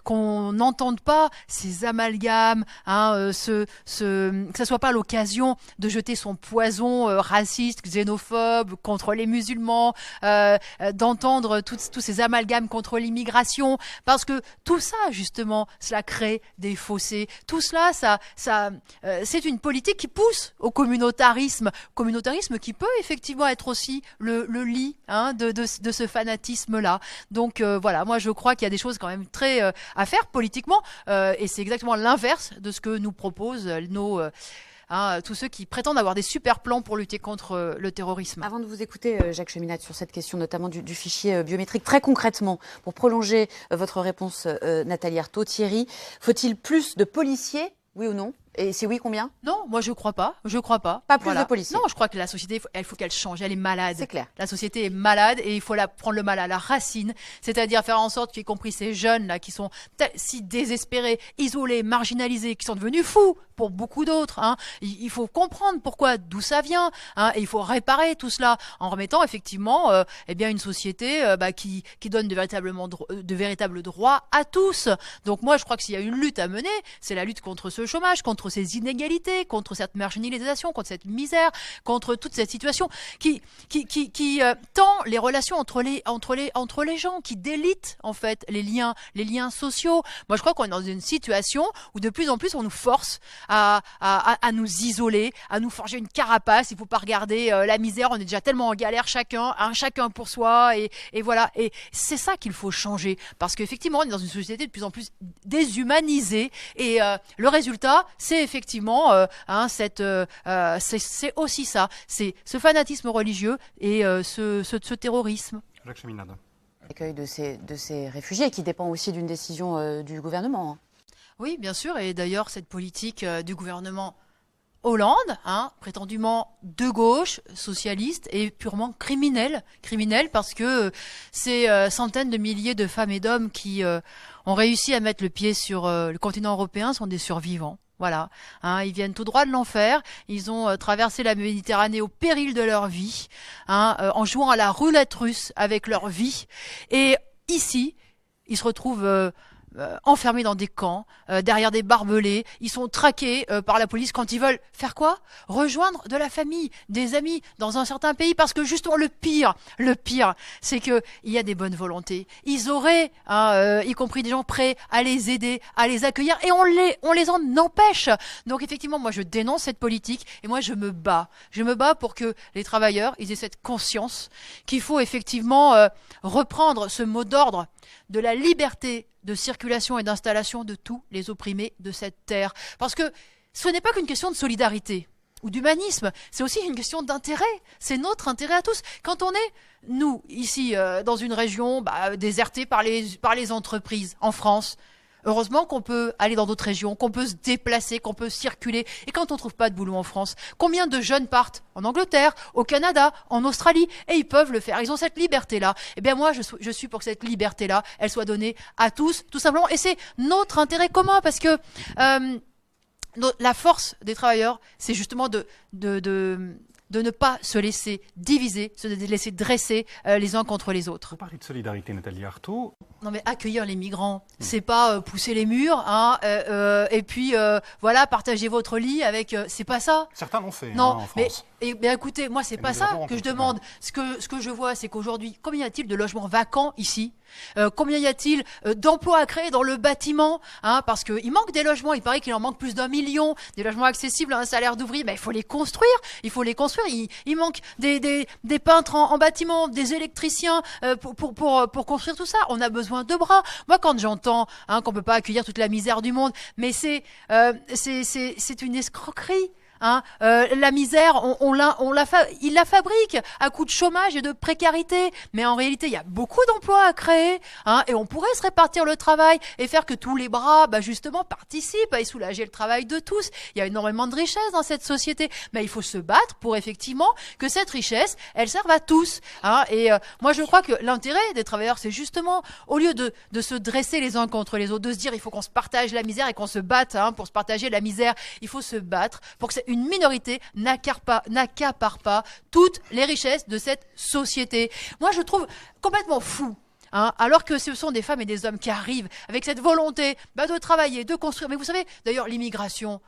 qu'on n'entende pas ces amalgames, que ça soit pas l'occasion de jeter son poison raciste, xénophobe contre les musulmans, d'entendre tous ces amalgames contre l'immigration, parce que tout ça justement, cela crée des fossés. Tout cela, c'est une politique qui pousse au communautarisme qui peut effectivement être aussi le lit de ce fanatisme-là. Donc voilà, moi je crois qu'il y a des choses quand même très à faire politiquement, et c'est exactement l'inverse de ce que nous proposent tous ceux qui prétendent avoir des super plans pour lutter contre le terrorisme. Avant de vous écouter, Jacques Cheminade, sur cette question notamment du fichier biométrique, très concrètement, pour prolonger votre réponse, Nathalie Arthaud, Thierry, faut-il plus de policiers, oui ou non? Et c'est oui, combien? Non, moi je crois pas. Pas plus de policiers. Non, je crois que la société, il faut qu'elle change. Elle est malade. C'est clair. La société est malade et il faut prendre le mal à la racine. C'est-à-dire faire en sorte qu'y compris ces jeunes là qui sont si désespérés, isolés, marginalisés, qui sont devenus fous pour beaucoup d'autres. Il faut comprendre d'où ça vient. Et il faut réparer tout cela en remettant effectivement, une société qui donne de véritables droits à tous. Donc moi je crois que s'il y a une lutte à mener, c'est la lutte contre ce chômage, contre contre ces inégalités, contre cette marginalisation, contre cette misère, contre toute cette situation qui tend les relations entre les gens, qui délite en fait les liens sociaux. Moi, je crois qu'on est dans une situation où de plus en plus on nous force à nous isoler, à nous forger une carapace. Il faut pas regarder la misère. On est déjà tellement en galère chacun pour soi et voilà. Et c'est ça qu'il faut changer parce qu'effectivement, on est dans une société de plus en plus déshumanisée et le résultat, c'est effectivement c'est aussi ça. C'est ce fanatisme religieux et ce terrorisme. Jacques Cheminade. L'accueil de ces réfugiés qui dépend aussi d'une décision du gouvernement. Oui, bien sûr. Et d'ailleurs, cette politique du gouvernement Hollande, prétendument de gauche, socialiste, est purement criminelle parce que ces centaines de milliers de femmes et d'hommes qui ont réussi à mettre le pied sur le continent européen sont des survivants. Voilà, ils viennent tout droit de l'enfer, ils ont traversé la Méditerranée au péril de leur vie, en jouant à la roulette russe avec leur vie. Et ici, ils se retrouvent enfermés dans des camps, derrière des barbelés. Ils sont traqués par la police quand ils veulent faire quoi? Rejoindre de la famille, des amis dans un certain pays, parce que justement le pire, c'est que il y a des bonnes volontés. Ils auraient, y compris des gens prêts à les aider, à les accueillir, et on les en empêche. Donc effectivement, moi je dénonce cette politique et moi je me bats pour que les travailleurs ils aient cette conscience qu'il faut effectivement reprendre ce mot d'ordre de la liberté de circulation et d'installation de tous les opprimés de cette terre. Parce que ce n'est pas qu'une question de solidarité ou d'humanisme, c'est aussi une question d'intérêt. C'est notre intérêt à tous. Quand on est, nous, ici, dans une région désertée par les entreprises en France, heureusement qu'on peut aller dans d'autres régions, qu'on peut se déplacer, qu'on peut circuler. Et quand on ne trouve pas de boulot en France, combien de jeunes partent en Angleterre, au Canada, en Australie, et ils peuvent le faire. Ils ont cette liberté-là. Eh bien moi, je suis pour que cette liberté-là, elle soit donnée à tous, tout simplement. Et c'est notre intérêt commun, parce que la force des travailleurs, c'est justement de ne pas se laisser diviser, se laisser dresser les uns contre les autres. Vous parlez de solidarité, Nathalie Arthaud. Non mais accueillir les migrants, c'est pas pousser les murs, et puis voilà, partager votre lit avec, c'est pas ça. Certains l'ont fait non, en France. Mais écoutez, moi c'est pas ça que je demande. Ce que je vois, c'est qu'aujourd'hui, combien y a-t-il de logements vacants ici? Combien y a-t-il d'emplois à créer dans le bâtiment, parce qu'il manque des logements, il paraît qu'il en manque plus d'1 million, des logements accessibles à un salaire d'ouvrier, il faut les construire, il manque des peintres en bâtiment, des électriciens pour construire tout ça, on a besoin de bras. Moi quand j'entends qu'on peut pas accueillir toute la misère du monde, mais c'est une escroquerie. La misère, il la fabrique à coup de chômage et de précarité. Mais en réalité, il y a beaucoup d'emplois à créer, et on pourrait se répartir le travail et faire que tous les bras, justement, participent à soulager le travail de tous. Il y a énormément de richesse dans cette société, mais il faut se battre pour effectivement que cette richesse, elle serve à tous. Et moi, je crois que l'intérêt des travailleurs, c'est justement, au lieu de se dresser les uns contre les autres, de se dire il faut qu'on se partage la misère et qu'on se batte pour se partager la misère, il faut se battre pour que une minorité n'accapare pas toutes les richesses de cette société. Moi, je trouve complètement fou, alors que ce sont des femmes et des hommes qui arrivent avec cette volonté de travailler, de construire. Mais vous savez, d'ailleurs, l'immigration,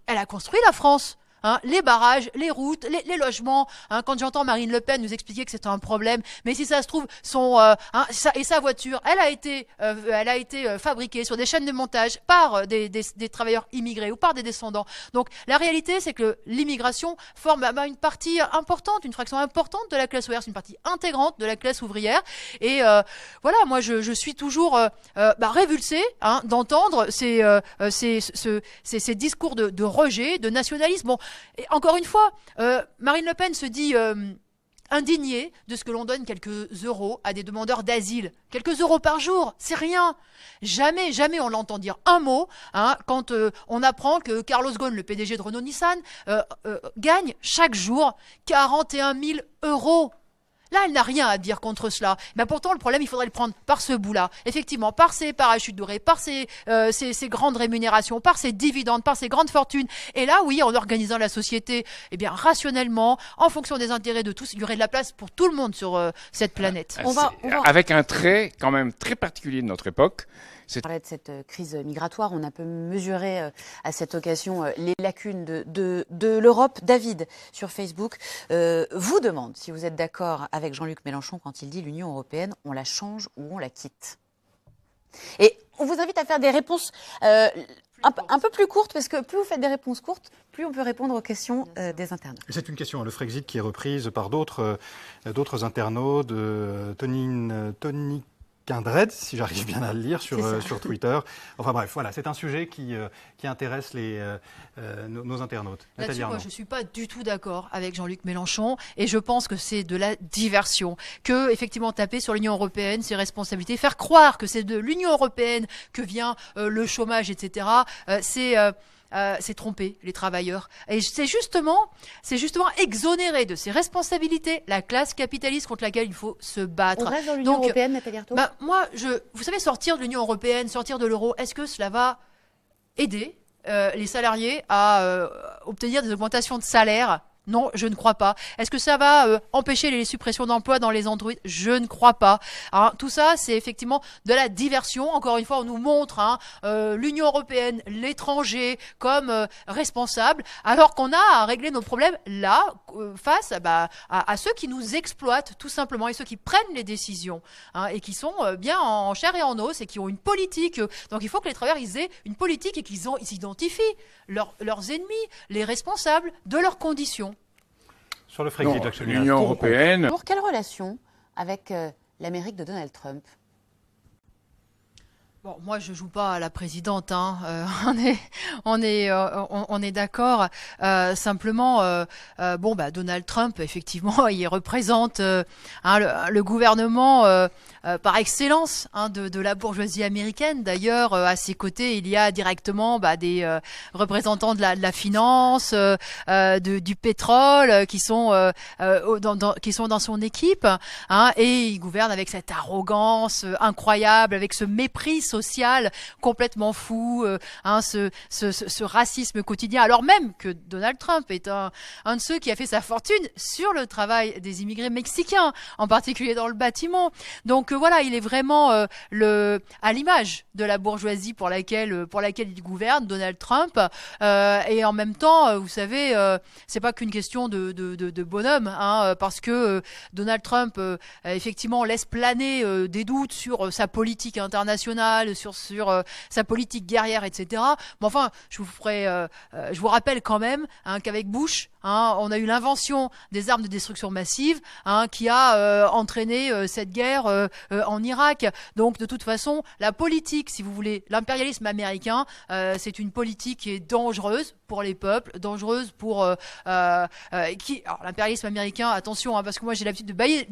elle a construit la France. Les barrages, les routes, les logements. Quand j'entends Marine Le Pen nous expliquer que c'est un problème, mais si ça se trouve, sa voiture, elle a été fabriquée sur des chaînes de montage par des travailleurs immigrés ou par des descendants. Donc la réalité, c'est que l'immigration forme une partie importante, une fraction importante de la classe ouvrière, c'est une partie intégrante de la classe ouvrière. Et voilà, moi je suis toujours révulsée d'entendre ces discours de rejet, de nationalisme. Bon. Et encore une fois, Marine Le Pen se dit indignée de ce que l'on donne quelques euros à des demandeurs d'asile. Quelques euros par jour, c'est rien. Jamais on l'entend dire un mot quand on apprend que Carlos Ghosn, le PDG de Renault-Nissan, gagne chaque jour 41 000 euros. Là, elle n'a rien à dire contre cela. Mais pourtant, le problème, il faudrait le prendre par ce bout-là. Effectivement, par ces parachutes dorés, par ces grandes rémunérations, par ces dividendes, par ces grandes fortunes. Et là, oui, en organisant la société, rationnellement, en fonction des intérêts de tous, il y aurait de la place pour tout le monde sur cette planète. Avec un trait quand même très particulier de notre époque, On parlait de cette crise migratoire, on a pu mesurer à cette occasion les lacunes de l'Europe. David, sur Facebook, vous demande si vous êtes d'accord avec Jean-Luc Mélenchon quand il dit l'Union européenne, on la change ou on la quitte. Et on vous invite à faire des réponses un peu plus courtes, parce que plus vous faites des réponses courtes, plus on peut répondre aux questions des internautes. C'est une question, le Frexit, qui est reprise par d'autres internautes, Tony Kindred, si j'arrive bien à le lire, sur Twitter. Enfin bref, voilà, c'est un sujet qui intéresse nos internautes. Là-dessus, moi, je ne suis pas du tout d'accord avec Jean-Luc Mélenchon, et je pense que c'est de la diversion. Que, effectivement, taper sur l'Union européenne, ses responsabilités, faire croire que c'est de l'Union européenne que vient le chômage, etc., c'est tromper les travailleurs. Et c'est justement exonérer de ses responsabilités la classe capitaliste contre laquelle il faut se battre. On reste dans l'Union européenne, Nathalie Arthaud ? Moi, vous savez, sortir de l'Union européenne, sortir de l'euro, est-ce que cela va aider les salariés à obtenir des augmentations de salaire ? Non, je ne crois pas. Est-ce que ça va empêcher les suppressions d'emplois dans les Android ? Je ne crois pas. Hein, tout ça, c'est effectivement de la diversion. Encore une fois, on nous montre l'Union européenne, l'étranger comme responsable, alors qu'on a à régler nos problèmes là, face à ceux qui nous exploitent tout simplement, et ceux qui prennent les décisions, et qui sont bien en chair et en os, et qui ont une politique. Donc il faut que les travailleurs ils aient une politique et qu'ils identifient leurs ennemis, les responsables de leurs conditions. Sur le Frexit, Jacques Cheminade. L'Union européenne. Pour quelle relation avec l'Amérique de Donald Trump ? Bon, moi, je joue pas à la présidente. On est d'accord. Simplement, Donald Trump, effectivement, il représente le gouvernement par excellence de la bourgeoisie américaine. D'ailleurs, à ses côtés, il y a directement des représentants de la finance, du pétrole, qui sont dans son équipe, et il gouverne avec cette arrogance incroyable, avec ce mépris social complètement fou, ce racisme quotidien, alors même que Donald Trump est un de ceux qui a fait sa fortune sur le travail des immigrés mexicains, en particulier dans le bâtiment. Donc voilà, il est vraiment à l'image de la bourgeoisie pour laquelle il gouverne, Donald Trump, et en même temps, vous savez, c'est pas qu'une question de bonhomme, parce que Donald Trump effectivement laisse planer des doutes sur sa politique internationale, sur sa politique guerrière, etc. Mais enfin, je vous rappelle quand même qu'avec Bush, on a eu l'invention des armes de destruction massive, qui a entraîné cette guerre en Irak. Donc de toute façon, la politique, si vous voulez, l'impérialisme américain, c'est une politique qui est dangereuse pour les peuples, dangereuse pour alors l'impérialisme américain, attention, parce que moi j'ai l'habitude de balayer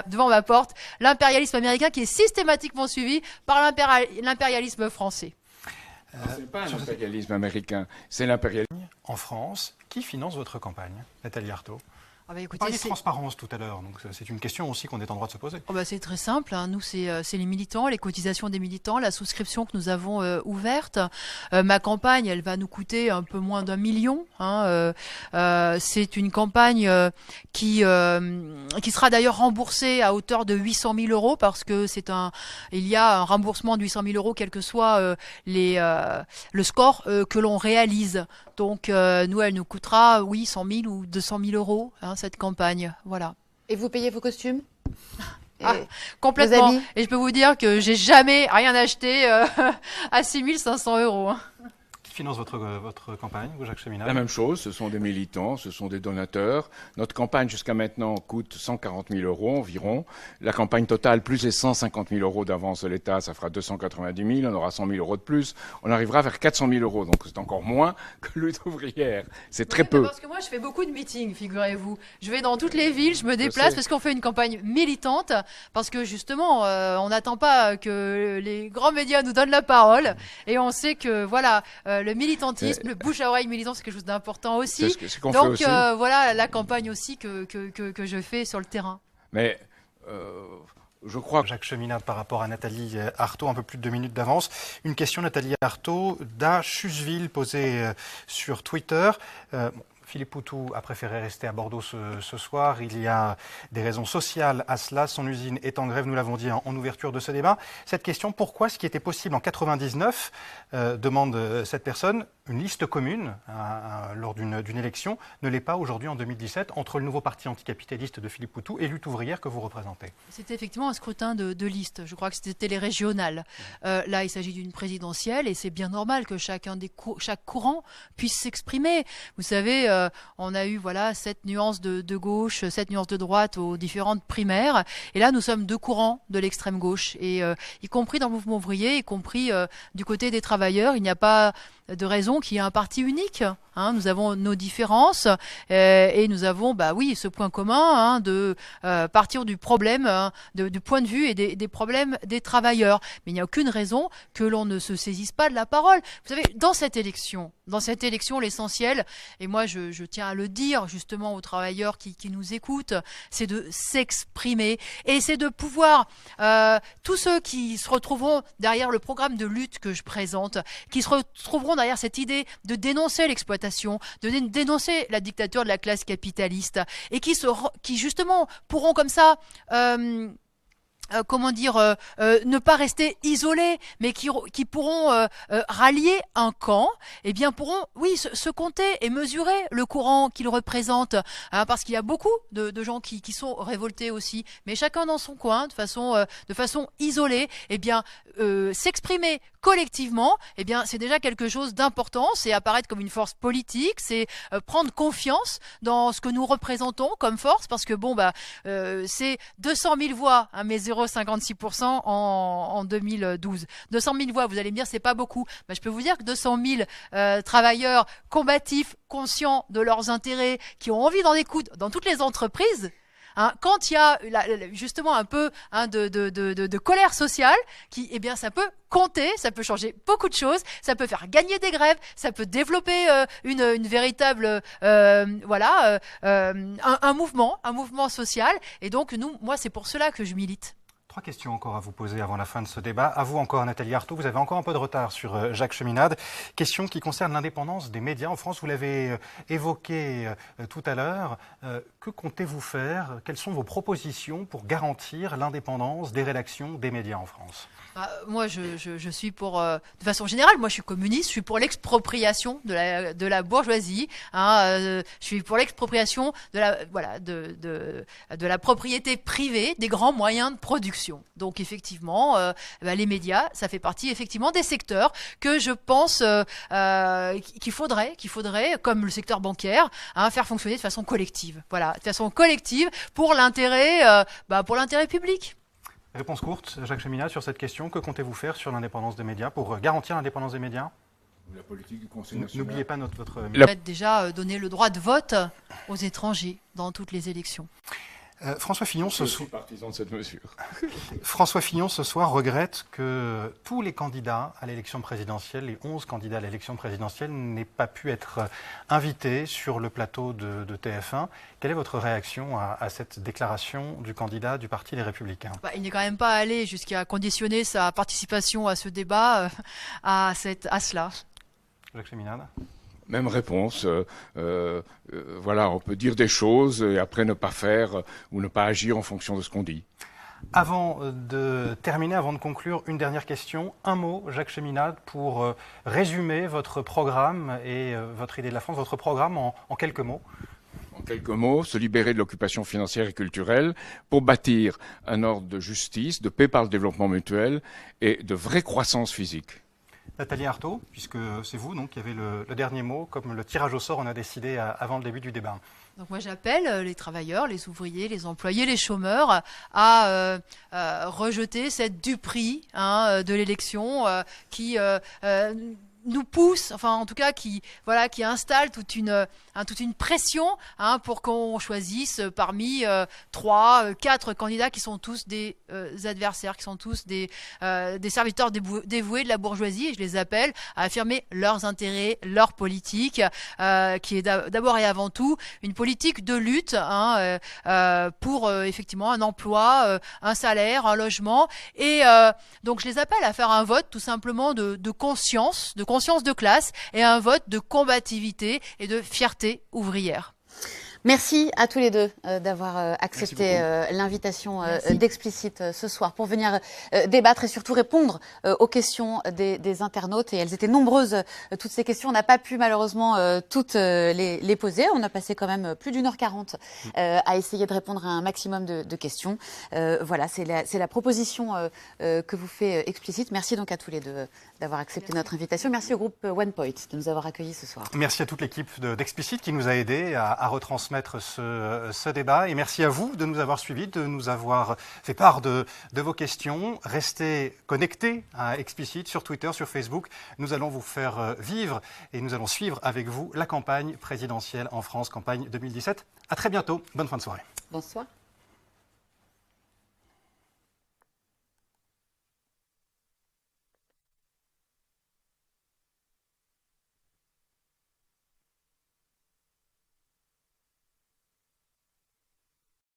devant ma porte, l'impérialisme américain qui est systématiquement suivi par l'impérialisme français. C'est pas l'impérialisme américain, c'est l'impérialisme. En France, qui finance votre campagne, Nathalie Arthaud ? Écoutez, vous parliez de transparence tout à l'heure, donc c'est une question aussi qu'on est en droit de se poser. C'est très simple, nous c'est les militants, les cotisations des militants, la souscription que nous avons ouverte. Ma campagne, elle va nous coûter un peu moins d'1 million. C'est une campagne qui sera d'ailleurs remboursée à hauteur de 800 000 euros, parce que il y a un remboursement de 800 000 euros, quel que soit le score que l'on réalise. Donc nous, elle nous coûtera 100 000 ou 200 000 euros, cette campagne. Voilà. Et vous payez vos costumes ? Complètement. Et je peux vous dire que j'ai jamais rien acheté à 6 500 euros. Qui finance votre campagne, vous, Jacques Cheminade ? La même chose, ce sont des militants, ce sont des donateurs. Notre campagne jusqu'à maintenant coûte 140 000 euros environ. La campagne totale plus les 150 000 euros d'avance de l'État, ça fera 290 000. On aura 100 000 euros de plus. On arrivera vers 400 000 euros. Donc c'est encore moins que Lutte ouvrière. C'est très peu. Parce que moi, je fais beaucoup de meetings, figurez-vous. Je vais dans toutes les villes, je me déplace parce qu'on fait une campagne militante. Parce que justement, on n'attend pas que les grands médias nous donnent la parole. Et on sait que, voilà, le militantisme, le bouche à oreille militant, c'est quelque chose d'important aussi. C'est ce qu'on Donc fait aussi. voilà la campagne aussi que je fais sur le terrain. Mais je crois que Jacques Cheminade par rapport à Nathalie Arthaud, un peu plus de 2 minutes d'avance. Une question, Nathalie Arthaud, d'A. Chuseville, posée sur Twitter. Philippe Poutou a préféré rester à Bordeaux ce soir. Il y a des raisons sociales à cela. Son usine est en grève, nous l'avons dit en ouverture de ce débat. Cette question, pourquoi ce qui était possible en 99, demande cette personne, une liste commune lors d'une élection, ne l'est pas aujourd'hui en 2017 entre le nouveau parti anticapitaliste de Philippe Poutou et Lutte ouvrière que vous représentez? C'était effectivement un scrutin de liste. Je crois que c'était les régionales. Là, il s'agit d'une présidentielle et c'est bien normal que chaque courant puisse s'exprimer. Vous savez, on a eu cette nuance de gauche, cette nuance de droite aux différentes primaires. Et là, nous sommes deux courants de l'extrême gauche. Et y compris dans le mouvement ouvrier, y compris du côté des travailleurs, il n'y a pas de raison qu'il y ait un parti unique. Nous avons nos différences et nous avons, ce point commun de partir du problème, du point de vue et des problèmes des travailleurs. Mais il n'y a aucune raison que l'on ne se saisisse pas de la parole. Vous savez, dans cette élection, l'essentiel, et moi je tiens à le dire justement aux travailleurs qui nous écoutent, c'est de s'exprimer et c'est de pouvoir, tous ceux qui se retrouveront derrière le programme de lutte que je présente, qui se retrouveront derrière cette idée de dénoncer l'exploitation, de dénoncer la dictature de la classe capitaliste et qui justement pourront comme ça ne pas rester isolés, mais qui pourront rallier un camp, pourront, se compter et mesurer le courant qu'ils représentent, parce qu'il y a beaucoup de gens qui sont révoltés aussi, mais chacun dans son coin, de façon isolée, s'exprimer collectivement, c'est déjà quelque chose d'important, c'est apparaître comme une force politique, c'est prendre confiance dans ce que nous représentons comme force, parce que c'est 200 000 voix, mais 0,56% en 2012. 200 000 voix, vous allez me dire, c'est pas beaucoup. Je peux vous dire que 200 000 travailleurs combatifs, conscients de leurs intérêts, qui ont envie d'en écouter dans toutes les entreprises, quand il y a justement un peu de colère sociale, ça peut compter, ça peut changer beaucoup de choses, ça peut faire gagner des grèves, ça peut développer une véritable un mouvement social. Et donc moi c'est pour cela que je milite. 3 questions encore à vous poser avant la fin de ce débat. À vous encore, Nathalie Arthaud. Vous avez encore un peu de retard sur Jacques Cheminade. Question qui concerne l'indépendance des médias en France. Vous l'avez évoqué tout à l'heure. Que comptez-vous faire? Quelles sont vos propositions pour garantir l'indépendance des rédactions des médias en France? Moi, je suis pour, de façon générale, moi je suis communiste, je suis pour l'expropriation de la bourgeoisie. Je suis pour l'expropriation de la propriété privée des grands moyens de production. Donc effectivement, les médias, ça fait partie effectivement des secteurs que je pense qu'il faudrait, comme le secteur bancaire, faire fonctionner de façon collective. Voilà, de façon collective pour l'intérêt public. Réponse courte, Jacques Cheminade, sur cette question. Que comptez-vous faire sur l'indépendance des médias pour garantir l'indépendance des médias? La politique du Conseil national. N'oubliez pas votre... Déjà donner le droit de vote aux étrangers dans toutes les élections. François Fillon, Je suis partisan de cette mesure. François Fillon, ce soir, regrette que tous les candidats à l'élection présidentielle, les 11 candidats à l'élection présidentielle, n'aient pas pu être invités sur le plateau de TF1. Quelle est votre réaction à cette déclaration du candidat du Parti Les Républicains? Il n'est quand même pas allé jusqu'à conditionner sa participation à ce débat à cela. Jacques Cheminade. Même réponse. On peut dire des choses et après ne pas faire ou ne pas agir en fonction de ce qu'on dit. Avant de terminer, avant de conclure, une dernière question. Un mot, Jacques Cheminade, pour résumer votre programme et votre idée de la France, votre programme en quelques mots. En quelques mots, se libérer de l'occupation financière et culturelle pour bâtir un ordre de justice, de paix par le développement mutuel et de vraie croissance physique. Nathalie Arthaud, puisque c'est vous qui avez le dernier mot, comme le tirage au sort on a décidé avant le début du débat. Donc moi j'appelle les travailleurs, les ouvriers, les employés, les chômeurs à rejeter cette duperie de l'élection qui nous pousse, en tout cas qui installe toute une pression pour qu'on choisisse parmi 3, 4 candidats qui sont tous des adversaires, qui sont tous des serviteurs dévoués de la bourgeoisie, et je les appelle à affirmer leurs intérêts, leur politique, qui est d'abord et avant tout une politique de lutte pour effectivement un emploi, un salaire, un logement, et donc je les appelle à faire un vote tout simplement de conscience, de conscience de classe et un vote de combativité et de fierté ouvrière. Merci à tous les deux d'avoir accepté l'invitation d'Explicite ce soir pour venir débattre et surtout répondre aux questions des internautes. Et elles étaient nombreuses, toutes ces questions. On n'a pas pu malheureusement toutes les poser. On a passé quand même plus d'1h40 à essayer de répondre à un maximum de questions. Voilà, c'est la proposition que vous fait Explicite. Merci donc à tous les deux d'avoir accepté notre invitation. Merci au groupe OnePoint de nous avoir accueillis ce soir. Merci à toute l'équipe d'Explicite qui nous a aidés à retransmettre ce débat. Et merci à vous de nous avoir suivis, de nous avoir fait part de vos questions. Restez connectés à Explicite sur Twitter, sur Facebook. Nous allons vous faire vivre et nous allons suivre avec vous la campagne présidentielle en France, campagne 2017. À très bientôt. Bonne fin de soirée. Bonsoir.